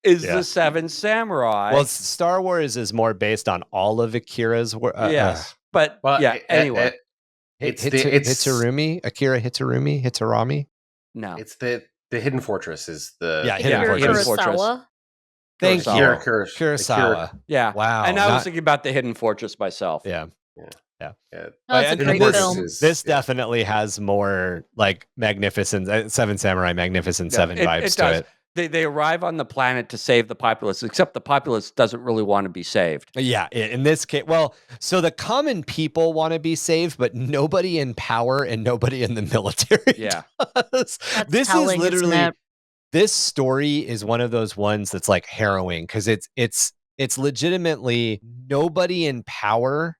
[SPEAKER 3] Is the Seven Samurai.
[SPEAKER 1] Well, Star Wars is more based on all of Akira's work.
[SPEAKER 3] Yes. But anyway.
[SPEAKER 1] It's Hitsurumi? Akira Hitsurami?
[SPEAKER 3] No.
[SPEAKER 4] It's the Hidden Fortress is the...
[SPEAKER 1] Yeah, Hidden Fortress. Thank you. Kurosawa.
[SPEAKER 3] Yeah.
[SPEAKER 1] Wow.
[SPEAKER 3] And I was thinking about the Hidden Fortress myself.
[SPEAKER 1] Yeah.
[SPEAKER 2] That's a great film.
[SPEAKER 1] This definitely has more like Magnificent Seven Samurai, Magnificent Seven vibes to it.
[SPEAKER 3] They arrive on the planet to save the populace, except the populace doesn't really want to be saved.
[SPEAKER 1] Yeah, in this case, well, so the common people want to be saved, but nobody in power and nobody in the military.
[SPEAKER 3] Yeah,
[SPEAKER 1] this is literally this story is one of those ones that's like harrowing because it's legitimately nobody in power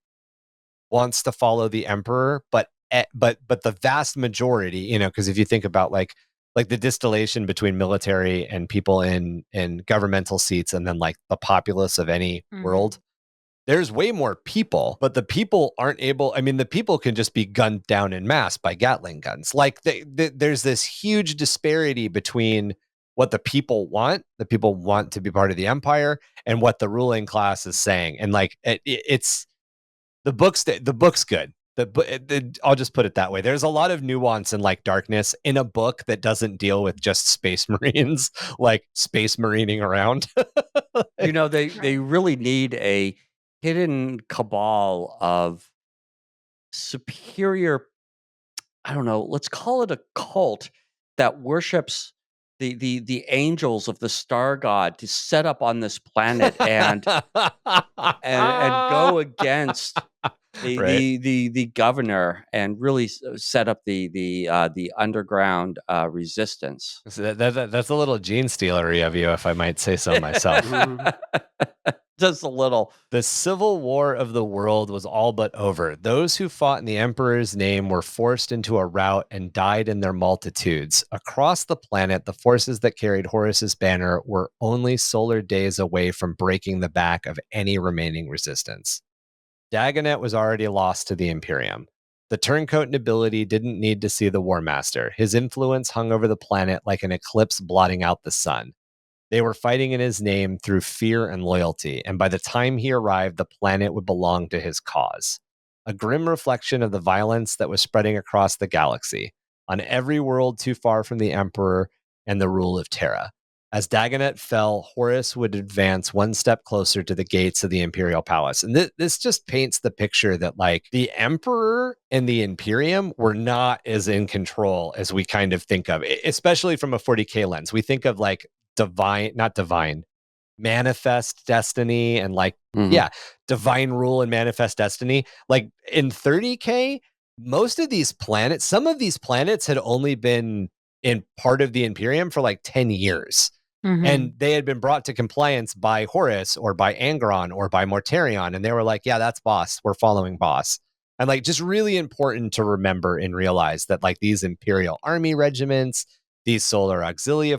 [SPEAKER 1] wants to follow the emperor, but the vast majority, because if you think about like the distillation between military and people in governmental seats and then like the populace of any world, there's way more people, but the people aren't able. I mean, the people can just be gunned down in mass by Gatling guns. Like there's this huge disparity between what the people want to be part of the empire and what the ruling class is saying. And like, it's the book's good. I'll just put it that way. There's a lot of nuance and like darkness in a book that doesn't deal with just Space Marines, like space marining around.
[SPEAKER 3] They really need a hidden cabal of superior, I don't know, let's call it a cult that worships the angels of the star god to set up on this planet and go against the governor, and really set up the underground resistance.
[SPEAKER 1] So that's a little gene stealery of you, if I might say so myself.
[SPEAKER 3] Just a little.
[SPEAKER 1] The civil war of the world was all but over. Those who fought in the emperor's name were forced into a rout and died in their multitudes. Across the planet, the forces that carried Horus's banner were only solar days away from breaking the back of any remaining resistance. Dagonet was already lost to the Imperium. The turncoat nobility didn't need to see the War Master. His influence hung over the planet like an eclipse blotting out the sun. They were fighting in his name through fear and loyalty, and by the time he arrived, the planet would belong to his cause. A grim reflection of the violence that was spreading across the galaxy, on every world too far from the Emperor and the rule of Terra. As Dagonet fell, Horus would advance one step closer to the gates of the Imperial Palace. And this just paints the picture that, like, the Emperor and the Imperium were not as in control as we kind of think of, especially from a 40k lens. We think of, like, manifest destiny and, like, divine rule and manifest destiny. Like, in 30k, most of these planets, some of these planets had only been in part of the Imperium for like 10 years. And they had been brought to compliance by Horus or by Angron or by Mortarion. And they were like, yeah, that's boss. We're following boss. And, like, just really important to remember and realize that, like, these Imperial army regiments, these solar auxilia,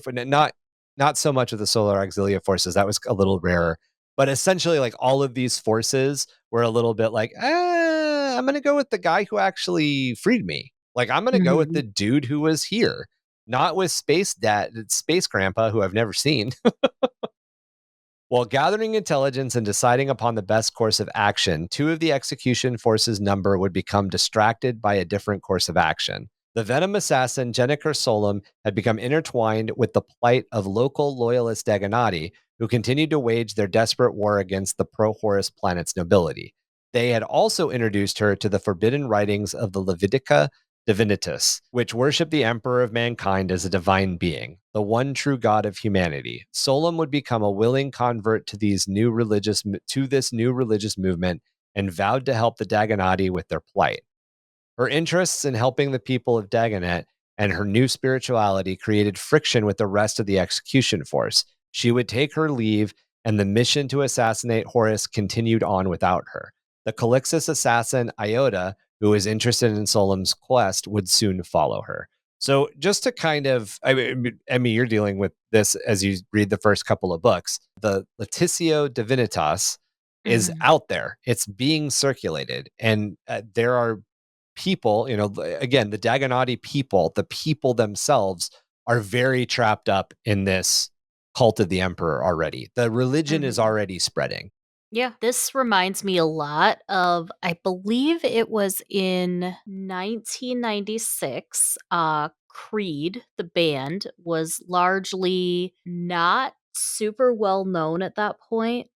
[SPEAKER 1] not so much of the solar auxilia forces, that was a little rarer, but essentially, like, all of these forces were a little bit like, I'm going to go with the guy who actually freed me. Like, I'm going to go with the dude who was here. Not with Space Grandpa, who I've never seen. While gathering intelligence and deciding upon the best course of action, 2 of the execution force's number would become distracted by a different course of action. The Venom assassin, Jennifer Solom, had become intertwined with the plight of local loyalist Dagonati, who continued to wage their desperate war against the pro-Horus planet's nobility. They had also introduced her to the forbidden writings of the Levitica Divinitas, which worship the Emperor of mankind as a divine being, the one true God of humanity. Solom would become a willing convert to this new religious movement and vowed to help the Dagonati with their plight. Her interests in helping the people of Dagonet and her new spirituality created friction with the rest of the execution force. She would take her leave, and the mission to assassinate Horus continued on without her. The Calixtus assassin Iota, who is interested in Solom's quest, would soon follow her. So just to kind of, Emmy, you're dealing with this as you read the first couple of books. The Latitio Divinitas is out there. It's being circulated. And there are people, again, the Dagonati people, the people themselves are very trapped up in this cult of the Emperor already. The religion is already spreading.
[SPEAKER 2] Yeah, this reminds me a lot of, I believe it was in 1996, Creed, the band, was largely not super well known at that point.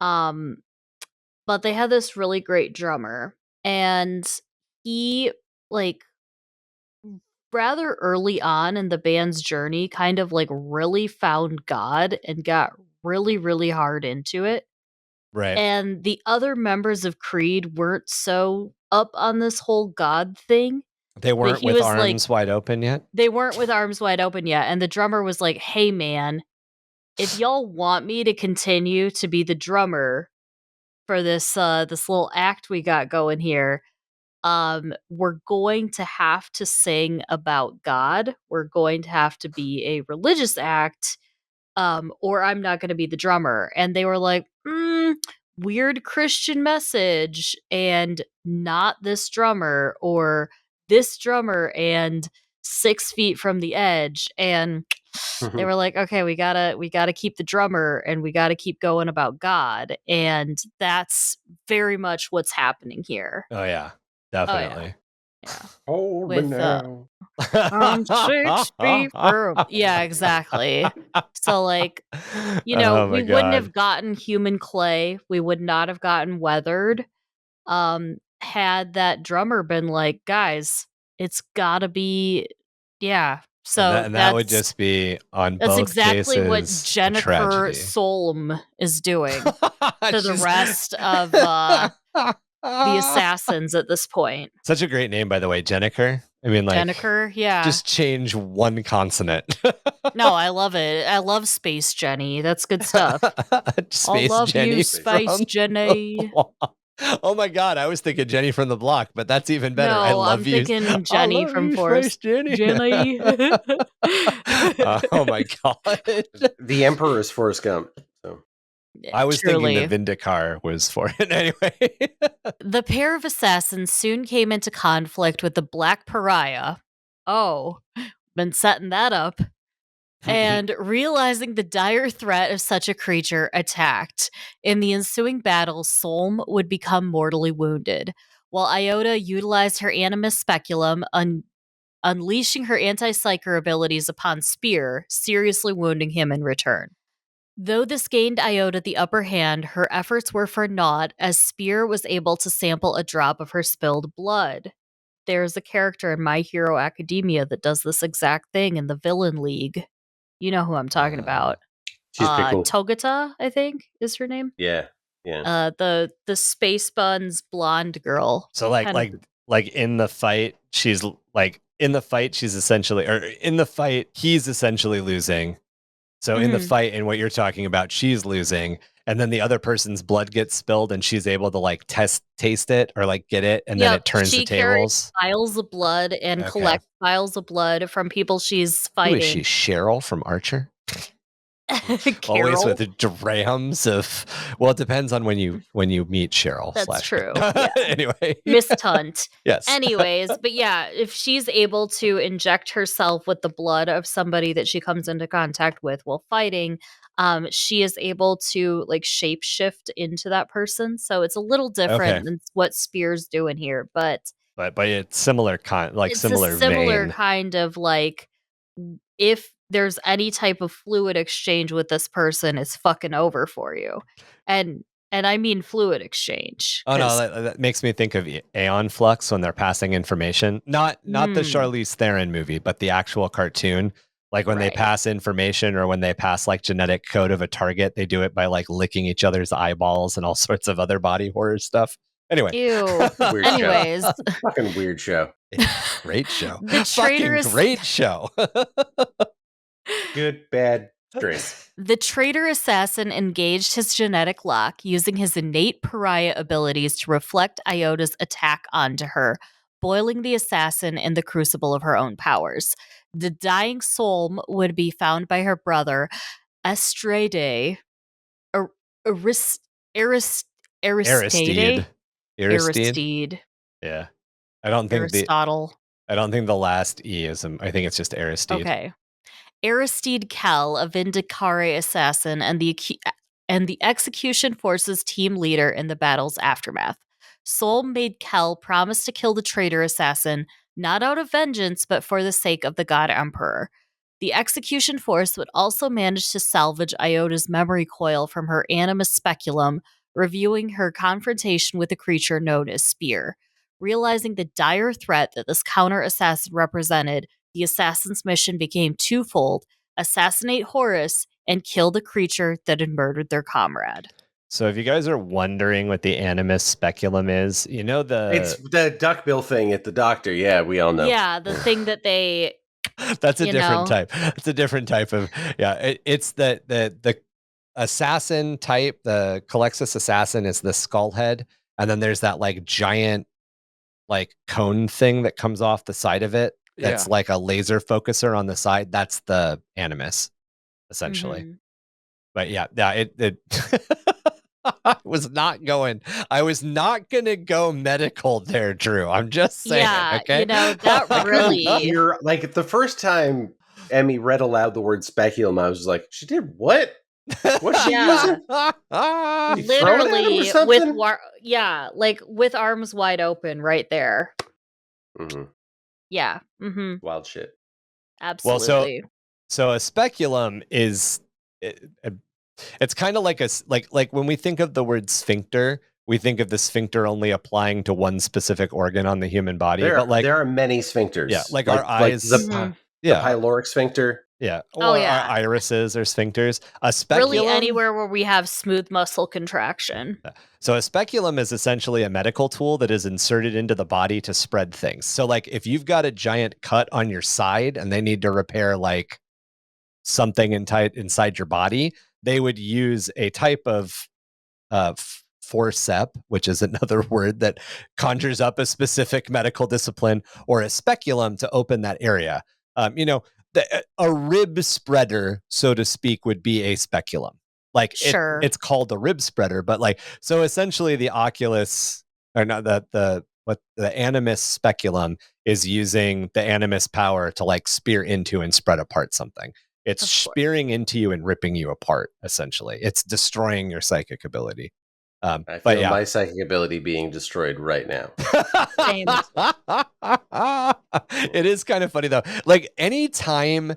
[SPEAKER 2] But they had this really great drummer, and he, like, rather early on in the band's journey, kind of, like, really found God and got really, really hard into it.
[SPEAKER 1] Right.
[SPEAKER 2] And the other members of Creed weren't so up on this whole God thing.
[SPEAKER 1] They weren't with arms wide open yet?
[SPEAKER 2] They weren't with arms wide open yet. And the drummer was like, hey, man, if y'all want me to continue to be the drummer for this little act we got going here, we're going to have to sing about God. We're going to have to be a religious act, or I'm not going to be the drummer. And they were like, weird Christian message, and not this drummer, or this drummer and 6 feet from the edge. And they were like, okay, we gotta keep the drummer, and we gotta keep going about God. And that's very much what's happening here.
[SPEAKER 1] Oh yeah, definitely.
[SPEAKER 2] Oh, yeah. With now. 6 feet from. Yeah, exactly. So, like, we wouldn't have gotten human clay. We would not have gotten weathered. Had that drummer been like, guys, it's gotta be, yeah. So
[SPEAKER 1] and that would just be on both cases.
[SPEAKER 2] That's exactly what Jennifer Solom is doing to the rest of the assassins at this point.
[SPEAKER 1] Such a great name, by the way, Jenniker. I mean, like,
[SPEAKER 2] Jenniker, yeah.
[SPEAKER 1] just change one consonant.
[SPEAKER 2] No, I love it. I love Space Jenny. That's good stuff.
[SPEAKER 1] Space
[SPEAKER 2] I love
[SPEAKER 1] Jenny
[SPEAKER 2] you, Space
[SPEAKER 1] from-
[SPEAKER 2] Jenny.
[SPEAKER 1] Oh my god, I was thinking Jenny from the Block, but that's even better.
[SPEAKER 2] No,
[SPEAKER 1] I love
[SPEAKER 2] I'm
[SPEAKER 1] you.
[SPEAKER 2] thinking
[SPEAKER 1] I
[SPEAKER 2] Jenny
[SPEAKER 1] love
[SPEAKER 2] from
[SPEAKER 1] you,
[SPEAKER 2] Forest.
[SPEAKER 1] Space Jenny.
[SPEAKER 2] Jenny.
[SPEAKER 1] Oh my god.
[SPEAKER 4] The Emperor's Forrest Gump. So
[SPEAKER 1] I was
[SPEAKER 2] Truly.
[SPEAKER 1] thinking the Vindicar was for it anyway.
[SPEAKER 2] The pair of assassins soon came into conflict with the Black Pariah. Oh, been setting that up. And realizing the dire threat of such a creature, attacked. In the ensuing battle, Solm would become mortally wounded, while Iota utilized her Animus Speculum, unleashing her anti-psyker abilities upon Spear, seriously wounding him in return. Though this gained Iota the upper hand, her efforts were for naught, as Spear was able to sample a drop of her spilled blood. There's a character in My Hero Academia that does this exact thing in the Villain League. You know who I'm talking about.
[SPEAKER 4] she's pretty cool.
[SPEAKER 2] Togata, I think, is her name.
[SPEAKER 4] Yeah.
[SPEAKER 2] The space buns blonde girl.
[SPEAKER 1] So like in the fight, she's essentially, or in the fight, he's essentially losing. So in the fight, and what you're talking about, she's losing, and then the other person's blood gets spilled, and she's able to like taste it or like get it, and then it turns the tables.
[SPEAKER 2] Vials of blood and collect vials of blood from people she's fighting.
[SPEAKER 1] Who is she? Cheryl from Archer?
[SPEAKER 2] Carol?
[SPEAKER 1] Always with drams of. Well, it depends on when you meet Cheryl.
[SPEAKER 2] That's true. Yeah.
[SPEAKER 1] Anyway,
[SPEAKER 2] Miss Tunt.
[SPEAKER 1] Yes.
[SPEAKER 2] Anyways, but yeah, if she's able to inject herself with the blood of somebody that she comes into contact with while fighting, she is able to like shape shift into that person. So it's a little different than what Spear's doing here, but
[SPEAKER 1] it's similar
[SPEAKER 2] it's
[SPEAKER 1] similar
[SPEAKER 2] a similar
[SPEAKER 1] vein.
[SPEAKER 2] kind of like, if there's any type of fluid exchange with this person, it's fucking over for you. And I mean fluid exchange.
[SPEAKER 1] Oh no, that makes me think of Aeon Flux when they're passing information. Not the Charlize Theron movie, but the actual cartoon. Like when they pass information or when they pass like genetic code of a target, they do it by like licking each other's eyeballs and all sorts of other body horror stuff. Anyway.
[SPEAKER 2] Ew. Anyways.
[SPEAKER 4] Fucking weird show.
[SPEAKER 1] Great show.
[SPEAKER 2] The traitorous...
[SPEAKER 1] Great show.
[SPEAKER 4] Good, bad, straight.
[SPEAKER 2] The traitor assassin engaged his genetic lock, using his innate pariah abilities to reflect Iota's attack onto her, boiling the assassin in the crucible of her own powers. The dying soul would be found by her brother, Astride. Aristide.
[SPEAKER 1] Yeah. I don't think the last E is I think it's just Aristide.
[SPEAKER 2] Okay. Aristide Kell, a Vindicare assassin and the Execution Force's team leader in the battle's aftermath. Soul made Kell promise to kill the traitor assassin, not out of vengeance, but for the sake of the God Emperor. The Execution Force would also manage to salvage Iota's memory coil from her Animus Speculum, reviewing her confrontation with a creature known as Spear. Realizing the dire threat that this counter-assassin represented, the assassin's mission became twofold: assassinate Horus and kill the creature that had murdered their comrade.
[SPEAKER 1] So if you guys are wondering what the Animus Speculum is, you know
[SPEAKER 4] it's the duckbill thing at the doctor. Yeah, we all know.
[SPEAKER 2] Yeah, the thing that they...
[SPEAKER 1] That's a different type. It's a different type of... Yeah, it's the assassin type. The Calexis assassin is the skull head. And then there's that like giant like cone thing that comes off the side of it. That's like a laser focuser on the side. That's the Animus, essentially. Mm-hmm. But yeah, it I was not going to go medical there, Drew. I'm just saying.
[SPEAKER 2] Yeah,
[SPEAKER 1] okay?
[SPEAKER 2] You know, that really...
[SPEAKER 4] You're like, the first time Emmy read aloud the word speculum, I was like, she did what? What's she using?
[SPEAKER 2] Literally with like with arms wide open right there.
[SPEAKER 4] Mm-hmm.
[SPEAKER 2] Yeah. Mm-hmm.
[SPEAKER 4] Wild shit.
[SPEAKER 2] Absolutely.
[SPEAKER 1] Well, so a speculum is it's kind of like like when we think of the word sphincter, we think of the sphincter only applying to one specific organ on the human body.
[SPEAKER 4] But like there are many sphincters.
[SPEAKER 1] Yeah, like our eyes.
[SPEAKER 4] The pyloric sphincter.
[SPEAKER 1] Yeah. Or
[SPEAKER 2] Oh, yeah.
[SPEAKER 1] irises or sphincters. A speculum.
[SPEAKER 2] Really anywhere where we have smooth muscle contraction.
[SPEAKER 1] So a speculum is essentially a medical tool that is inserted into the body to spread things. So like if you've got a giant cut on your side and they need to repair like something inside your body, they would use a type of forcep, which is another word that conjures up a specific medical discipline, or a speculum to open that area. A rib spreader, so to speak, would be a speculum. Like
[SPEAKER 2] Sure.
[SPEAKER 1] it's called a rib spreader, but like, so essentially the oculus, or not the animus speculum is using the animus power to like spear into and spread apart something. It's spearing into you and ripping you apart, essentially. It's destroying your psychic ability.
[SPEAKER 4] I feel my psychic ability being destroyed right now.
[SPEAKER 2] Same.
[SPEAKER 1] It is kind of funny though. Like anytime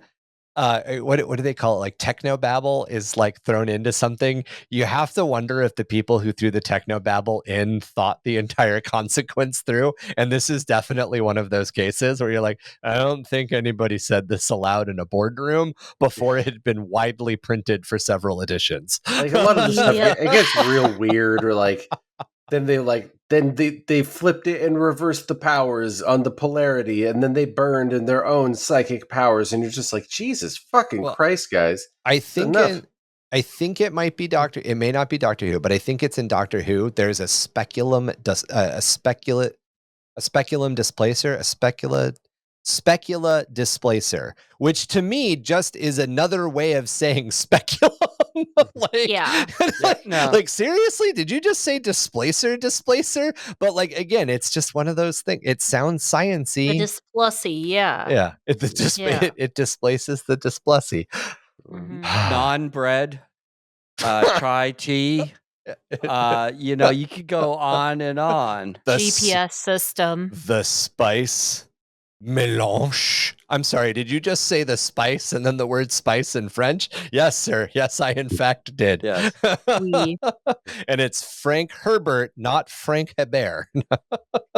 [SPEAKER 1] what do they call it? Like technobabble is like thrown into something. You have to wonder if the people who threw the technobabble in thought the entire consequence through. And this is definitely one of those cases where you're like, I don't think anybody said this aloud in a boardroom before it had been widely printed for several editions.
[SPEAKER 4] Like a lot of the stuff, it gets real weird, or like then they flipped it and reversed the powers on the polarity, and then they burned in their own psychic powers, and you're just like, Jesus fucking Christ, guys!
[SPEAKER 1] I think it might be Doctor. It may not be Doctor Who, but I think it's in Doctor Who. There's a speculum, a speculum displacer, a specula displacer, which to me just is another way of saying speculum. Like seriously, did you just say displacer? But like again, it's just one of those things. It sounds sciencey.
[SPEAKER 2] The displacy, yeah.
[SPEAKER 1] It displaces the displacy.
[SPEAKER 2] Mm-hmm.
[SPEAKER 3] Non-bread, chai tea. You could go on and on.
[SPEAKER 1] The
[SPEAKER 2] GPS system.
[SPEAKER 1] The spice mélange. I'm sorry, did you just say the spice and then the word spice in French? Yes, sir. Yes, I in fact did.
[SPEAKER 3] Yes.
[SPEAKER 2] Oui.
[SPEAKER 1] And it's Frank Herbert, not Frank Hebert.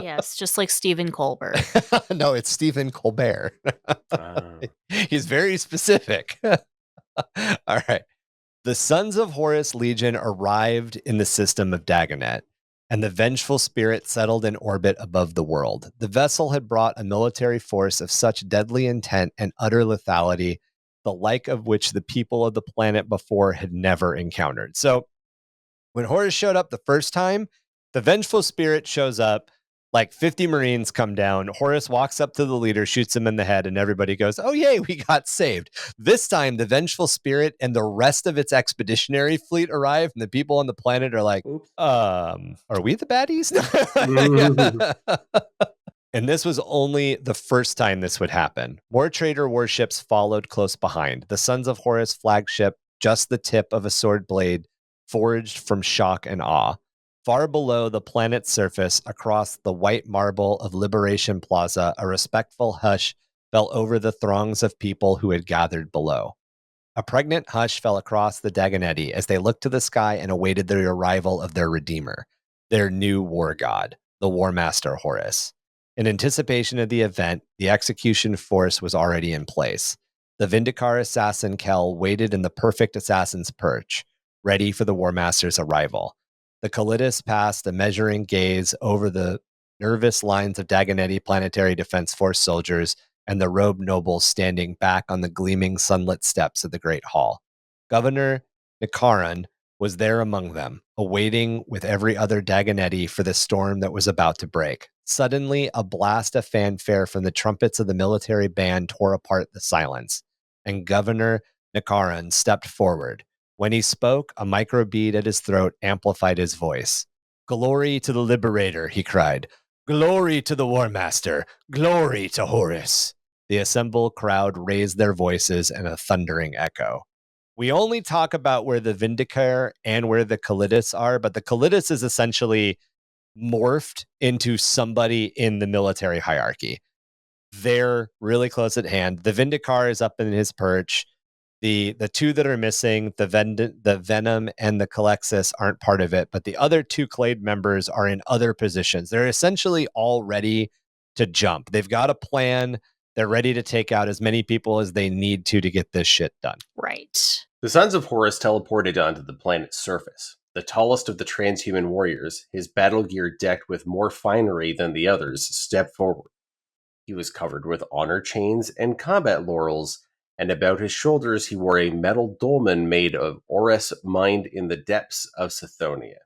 [SPEAKER 2] Yes, just like Stephen Colbert.
[SPEAKER 1] No, it's Stephen Colbert. He's very specific. All right. The Sons of Horus Legion arrived in the system of Dagonet, and the vengeful spirit settled in orbit above the world. The vessel had brought a military force of such deadly intent and utter lethality, the like of which the people of the planet before had never encountered. So when Horus showed up the first time, the vengeful spirit shows up, like 50 Marines come down. Horus walks up to the leader, shoots him in the head, and everybody goes, oh, yay, we got saved. This time, the vengeful spirit and the rest of its expeditionary fleet arrive, and the people on the planet are like, are we the baddies? And this was only the first time this would happen. More traitor warships followed close behind. The Sons of Horus flagship, just the tip of a sword blade, forged from shock and awe. Far below the planet's surface, across the white marble of Liberation Plaza, a respectful hush fell over the throngs of people who had gathered below. A pregnant hush fell across the Dagonetti as they looked to the sky and awaited the arrival of their redeemer, their new war god, the War Master Horus. In anticipation of the event, the execution force was already in place. The Vindicar assassin Kel waited in the perfect assassin's perch, ready for the War Master's arrival. The Calidus passed a measuring gaze over the nervous lines of Dagonetti Planetary Defense Force soldiers and the robed nobles standing back on the gleaming sunlit steps of the Great Hall. Governor Nikaran was there among them, awaiting with every other Dagonetti for the storm that was about to break. Suddenly, a blast of fanfare from the trumpets of the military band tore apart the silence, and Governor Nikaran stepped forward. When he spoke, a microbead at his throat amplified his voice. Glory to the Liberator, he cried. Glory to the War Master. Glory to Horus. The assembled crowd raised their voices in a thundering echo. We only talk about where the Vindicar and where the Calidus are, but the Calidus is essentially morphed into somebody in the military hierarchy. They're really close at hand. The Vindicar is up in his perch. The two that are missing, the Venom and the Calexis, aren't part of it, but the other two Clade members are in other positions. They're essentially all ready to jump. They've got a plan. They're ready to take out as many people as they need to get this shit done.
[SPEAKER 2] Right.
[SPEAKER 4] The Sons of Horus teleported onto the planet's surface. The tallest of the transhuman warriors, his battle gear decked with more finery than the others, stepped forward. He was covered with honor chains and combat laurels, and about his shoulders he wore a metal dolman made of Horus mined in the depths of Sithonia,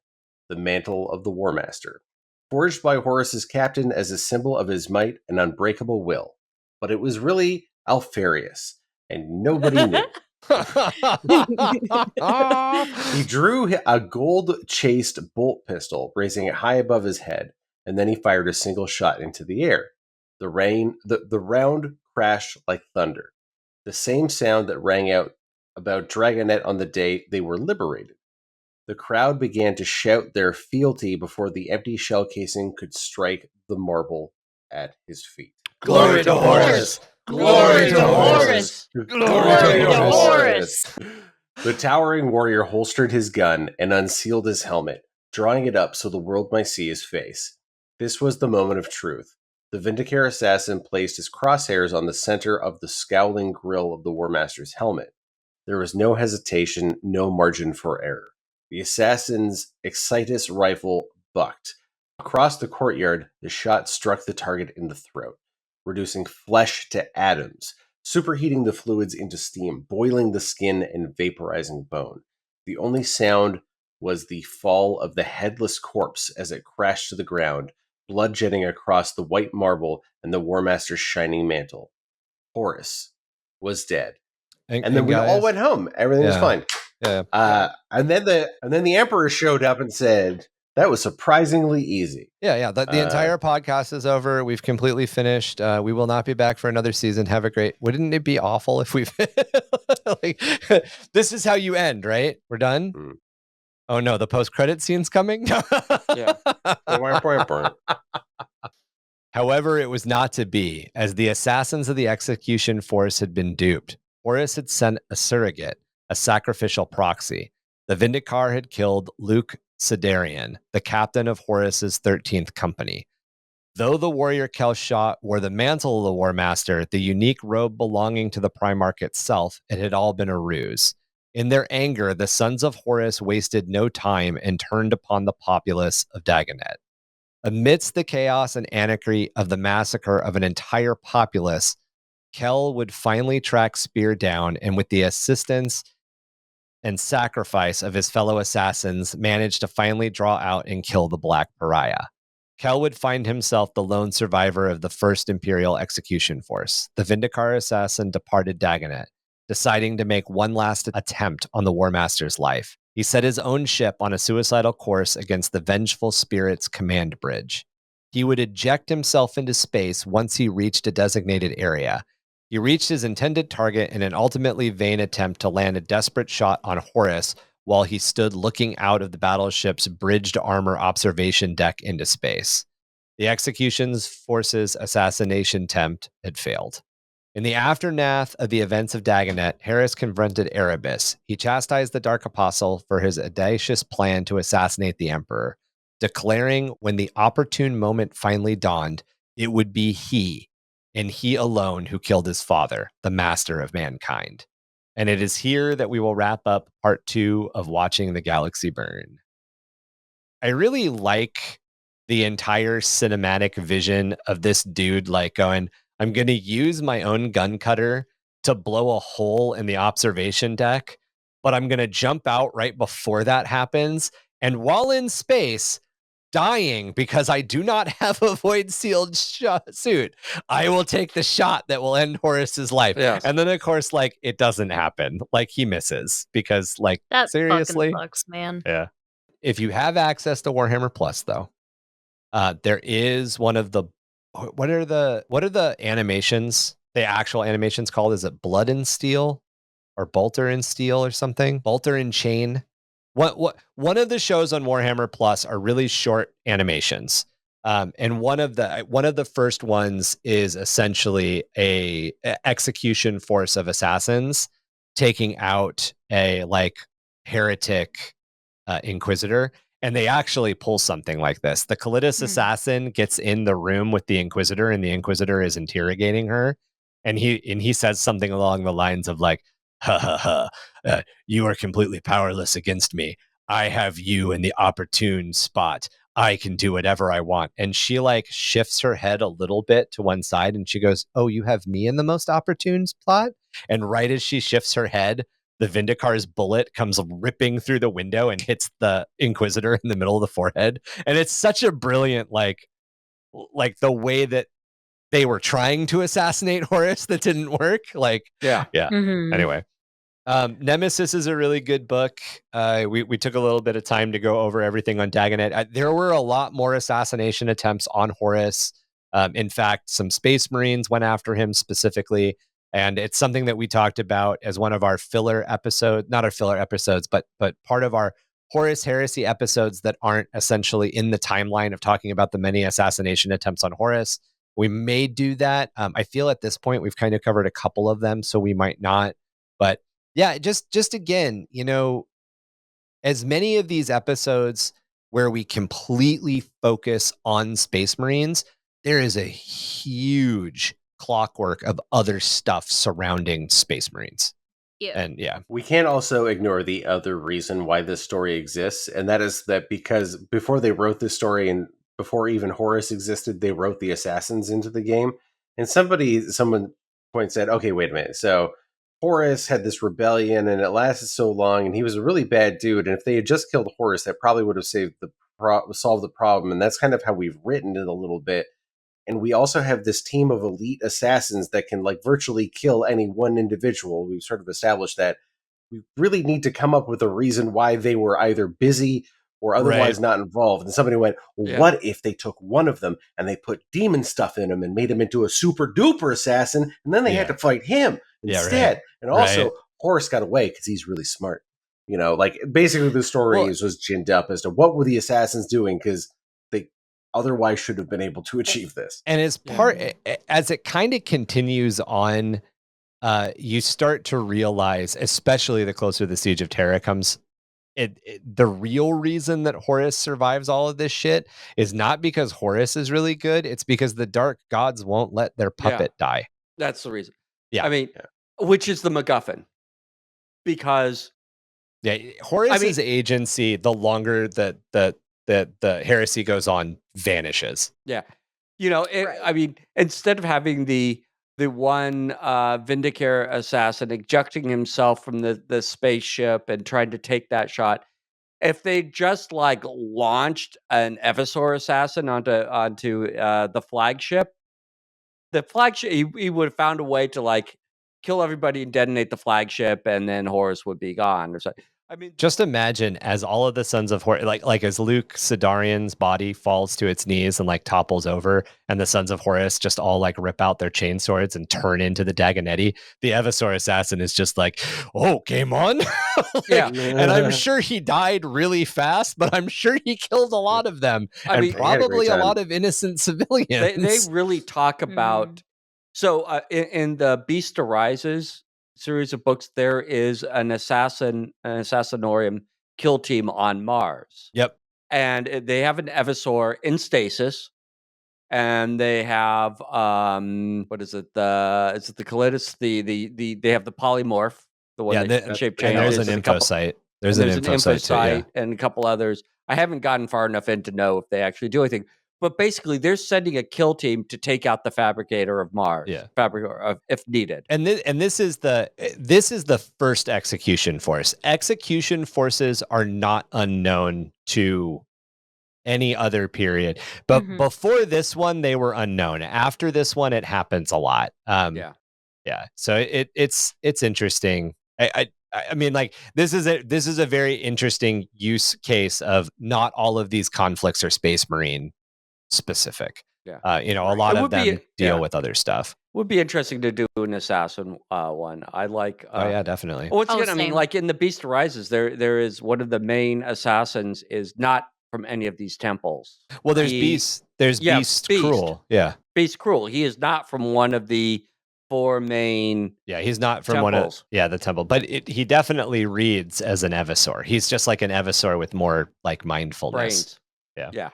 [SPEAKER 4] the mantle of the War Master, forged by Horus's captain as a symbol of his might and unbreakable will. But it was really Alfarius, and nobody knew. He drew a gold-chased bolt pistol, raising it high above his head, and then he fired a single shot into the air. The round crashed like thunder, the same sound that rang out about Dagonet on the day they were liberated. The crowd began to shout their fealty before the empty shell casing could strike the marble at his feet.
[SPEAKER 1] Glory to Horus!
[SPEAKER 2] Glory to Horus!
[SPEAKER 1] Glory
[SPEAKER 2] to Horus!
[SPEAKER 4] The towering warrior holstered his gun and unsealed his helmet, drawing it up so the world might see his face. This was the moment of truth. The Vindicare assassin placed his crosshairs on the center of the scowling grill of the War Master's helmet. There was no hesitation, no margin for error. The assassin's Excitus rifle bucked. Across the courtyard, the shot struck the target in the throat, reducing flesh to atoms, superheating the fluids into steam, boiling the skin and vaporizing bone. The only sound was the fall of the headless corpse as it crashed to the ground, blood jetting across the white marble and the War Master's shining mantle. Horus was dead. And then we all went home. Everything was fine.
[SPEAKER 1] Yeah.
[SPEAKER 4] And then the Emperor showed up and said, that was surprisingly easy.
[SPEAKER 1] Yeah. The entire podcast is over. We've completely finished. We will not be back for another season. Have a great... Wouldn't it be awful if we... This is how you end, right? We're done?
[SPEAKER 4] Mm.
[SPEAKER 1] Oh no, the post-credit scene's coming?
[SPEAKER 4] Yeah.
[SPEAKER 1] However, it was not to be, as the assassins of the Execution Force had been duped. Horus had sent a surrogate, a sacrificial proxy. The Vindicar had killed Luke Sidarian, the captain of Horus's 13th company. Though the warrior Kel'Shaw wore the mantle of the War Master, the unique robe belonging to the Primarch itself, it had all been a ruse. In their anger, the Sons of Horus wasted no time and turned upon the populace of Dagonet. Amidst the chaos and anarchy of the massacre of an entire populace, Kel would finally track Spear down, and with the assistance and sacrifice of his fellow assassins, managed to finally draw out and kill the Black Pariah. Kel would find himself the lone survivor of the First Imperial Execution Force. The Vindicar assassin departed Dagonet, deciding to make one last attempt on the War Master's life. He set his own ship on a suicidal course against the Vengeful Spirit's command bridge. He would eject himself into space once he reached a designated area. He reached his intended target in an ultimately vain attempt to land a desperate shot on Horus while he stood looking out of the battleship's bridged armor observation deck into space. The Execution Force's assassination attempt had failed. In the aftermath of the events of Dagonet, Horus confronted Erebus. He chastised the Dark Apostle for his audacious plan to assassinate the Emperor, declaring when the opportune moment finally dawned, it would be he, and he alone, who killed his father, the master of mankind. And it is here that we will wrap up part 2 of Watching the Galaxy Burn. I really like the entire cinematic vision of this dude like going, I'm going to use my own gun cutter to blow a hole in the observation deck, but I'm going to jump out right before that happens. And while in space, dying because I do not have a void sealed suit, I will take the shot that will end Horus's life.
[SPEAKER 3] Yes.
[SPEAKER 1] And then, of course, like, it doesn't happen. Like, he misses because, like,
[SPEAKER 2] That
[SPEAKER 1] seriously,
[SPEAKER 2] fucking sucks, man.
[SPEAKER 1] yeah. If you have access to Warhammer Plus, though, there is one of the what are the animations? The actual animations called? Is it Blood and Steel or Bolter and Steel or something? Bolter and Chain. One of the shows on Warhammer Plus are really short animations, and one of the first ones is essentially a execution force of assassins taking out a like heretic inquisitor. And they actually pull something like this. The Kalidas assassin gets in the room with the Inquisitor, and the Inquisitor is interrogating her. And he says something along the lines of like, ha ha ha, you are completely powerless against me. I have you in the opportune spot. I can do whatever I want. And she like shifts her head a little bit to one side and she goes, oh, you have me in the most opportune spot? And right as she shifts her head, the Vindicar's bullet comes ripping through the window and hits the Inquisitor in the middle of the forehead. And it's such a brilliant, like the way that they were trying to assassinate Horus that didn't work. Like, yeah.
[SPEAKER 2] Mhm.
[SPEAKER 1] Anyway, Nemesis is a really good book. We took a little bit of time to go over everything on Dagonet. There were a lot more assassination attempts on Horus. In fact, some Space Marines went after him specifically. And it's something that we talked about as one of our filler episodes, not our filler episodes, but part of our Horus Heresy episodes that aren't essentially in the timeline of talking about the many assassination attempts on Horus. We may do that. I feel at this point we've kind of covered a couple of them, so we might not. But yeah, just again, you know, as many of these episodes where we completely focus on Space Marines, there is a huge clockwork of other stuff surrounding Space Marines.
[SPEAKER 2] Yeah.
[SPEAKER 1] And yeah,
[SPEAKER 4] we can't also ignore the other reason why this story exists, and that is that because before they wrote this story and before even Horus existed, they wrote the assassins into the game. And someone points out, okay, wait a minute. So Horus had this rebellion and it lasted so long and he was a really bad dude. And if they had just killed Horus, that probably would have solved the problem. And that's kind of how we've written it a little bit. And we also have this team of elite assassins that can like virtually kill any one individual. We've sort of established that. We really need to come up with a reason why they were either busy or otherwise not involved. And somebody went, well, what if they took one of them and they put demon stuff in him and made him into a super duper assassin, and then they had to fight him instead. And also, Horus got away because he's really smart. You know, like basically the story was ginned up as to what were the assassins doing because they otherwise should have been able to achieve this.
[SPEAKER 1] And as as it kind of continues on, you start to realize, especially the closer the Siege of Terra comes, the real reason that Horus survives all of this shit is not because Horus is really good. It's because the dark gods won't let their puppet die.
[SPEAKER 3] That's the reason.
[SPEAKER 1] Yeah.
[SPEAKER 3] I mean, which is the MacGuffin. Because
[SPEAKER 1] Horus's agency, the longer that the heresy goes on, vanishes.
[SPEAKER 3] Yeah. You know, I mean, instead of having the one Vindicare assassin ejecting himself from the spaceship and trying to take that shot, if they just like launched an Evisor assassin onto the flagship, he would have found a way to like kill everybody and detonate the flagship, and then Horus would be gone or something. I mean,
[SPEAKER 1] just imagine as all of the sons of Horus, like as Luke Sidarian's body falls to its knees and like topples over, and the sons of Horus just all like rip out their chain swords and turn into the Dagonetti. The Evisor assassin is just like, oh, game on. And I'm sure he died really fast, but I'm sure he killed a lot of them, and probably a lot of innocent civilians.
[SPEAKER 3] They really talk about. So in the Beast Arises series of books, there is an Assassinorum kill team on Mars.
[SPEAKER 1] Yep.
[SPEAKER 3] And they have an Evisor in stasis, and they have what is it? Is it the Calidus? They have the polymorph, the one that shape changes.
[SPEAKER 1] There's an info site. There's an info site
[SPEAKER 3] and a couple others. I haven't gotten far enough in to know if they actually do anything. But basically, they're sending a kill team to take out the Fabricator of Mars. Yeah, Fabricator, if needed.
[SPEAKER 1] And this is the first execution force. Execution forces are not unknown to any other period, but before this one, they were unknown. After this one, it happens a lot. So it's interesting. I mean, like this is a very interesting use case of not all of these conflicts are Space Marine specific. A lot of them deal with other stuff.
[SPEAKER 3] Would be interesting to do an assassin one. I like.
[SPEAKER 1] Definitely.
[SPEAKER 3] Once again, I mean, like in the Beast Arises, there is one of the main assassins is not from any of these temples.
[SPEAKER 1] Well, there's Beast. There's Beast Cruel. Yeah,
[SPEAKER 3] Beast Cruel. He is not from one of the four main.
[SPEAKER 1] Yeah, he's not from
[SPEAKER 3] temples.
[SPEAKER 1] one of the temple, but he definitely reads as an Evisor. He's just like an Evisor with more like mindfulness.
[SPEAKER 3] Brains. Yeah.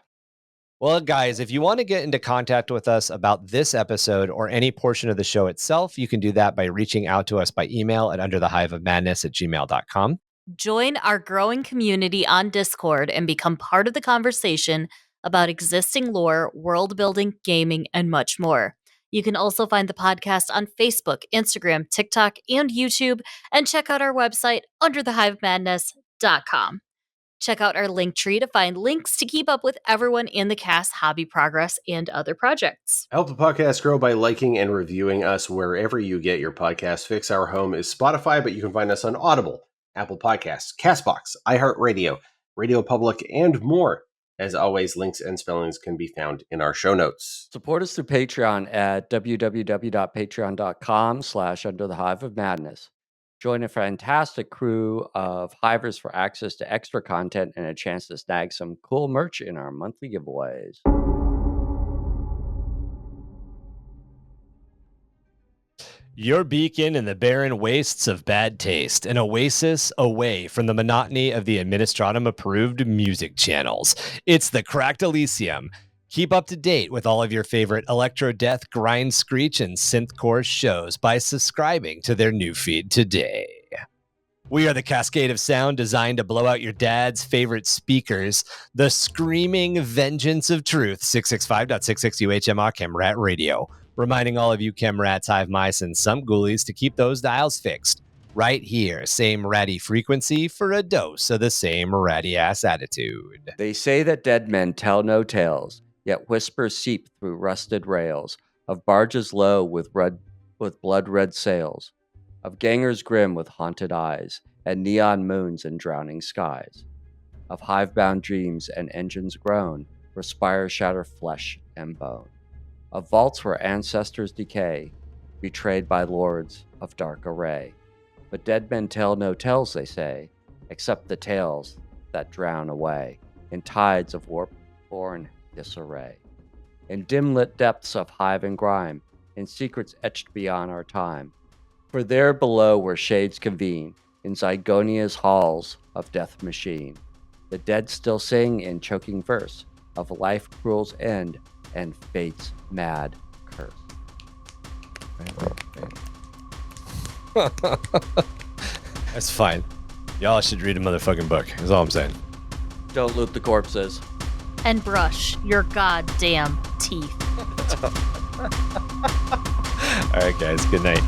[SPEAKER 1] Well, guys, if you want to get into contact with us about this episode or any portion of the show itself, you can do that by reaching out to us by email at underthehiveofmadness@gmail.com.
[SPEAKER 2] Join our growing community on Discord and become part of the conversation about existing lore, world building, gaming, and much more. You can also find the podcast on Facebook, Instagram, TikTok, and YouTube, and check out our website, underthehiveofmadness.com. Check out our link tree to find links to keep up with everyone in the cast hobby progress and other projects.
[SPEAKER 4] Help the podcast grow by liking and reviewing us wherever you get your podcast fix. Our home is Spotify, but you can find us on Audible, Apple Podcasts, CastBox, iHeartRadio, Radio Public, and more. As always, links and spellings can be found in our show notes.
[SPEAKER 3] Support us through Patreon at www.patreon.com/underthehiveofmadness. Join a fantastic crew of hivers for access to extra content and a chance to snag some cool merch in our monthly giveaways.
[SPEAKER 1] Your beacon in the barren wastes of bad taste, an oasis away from the monotony of the Administratum-approved music channels. It's the Cracked Elysium. Keep up to date with all of your favorite electro death, grind, screech, and synthcore shows by subscribing to their new feed today. We are the cascade of sound designed to blow out your dad's favorite speakers. The screaming vengeance of truth, 665.66 UHMR Chemrat Radio. Reminding all of you Chemrats, hive mice, and some ghoulies to keep those dials fixed. Right here, same ratty frequency for a dose of the same ratty-ass attitude.
[SPEAKER 3] They say that dead men tell no tales, yet whispers seep through rusted rails, of barges low with blood-red sails, of gangers grim with haunted eyes, and neon moons and drowning skies, of hive-bound dreams and engines groan, where spires shatter flesh and bone, of vaults where ancestors decay, betrayed by lords of dark array. But dead men tell no tales, they say, except the tales that drown away in tides of warp-born disarray. In dim-lit depths of hive and grime, in secrets etched beyond our time. For there below where shades convene, in Zygonia's halls of death machine, the dead still sing in choking verse of life cruel's end and fate's mad curse.
[SPEAKER 1] That's fine. Y'all should read a motherfucking book, is all I'm saying.
[SPEAKER 3] Don't loot the corpses.
[SPEAKER 2] And brush your goddamn teeth.
[SPEAKER 1] All right, guys, good night.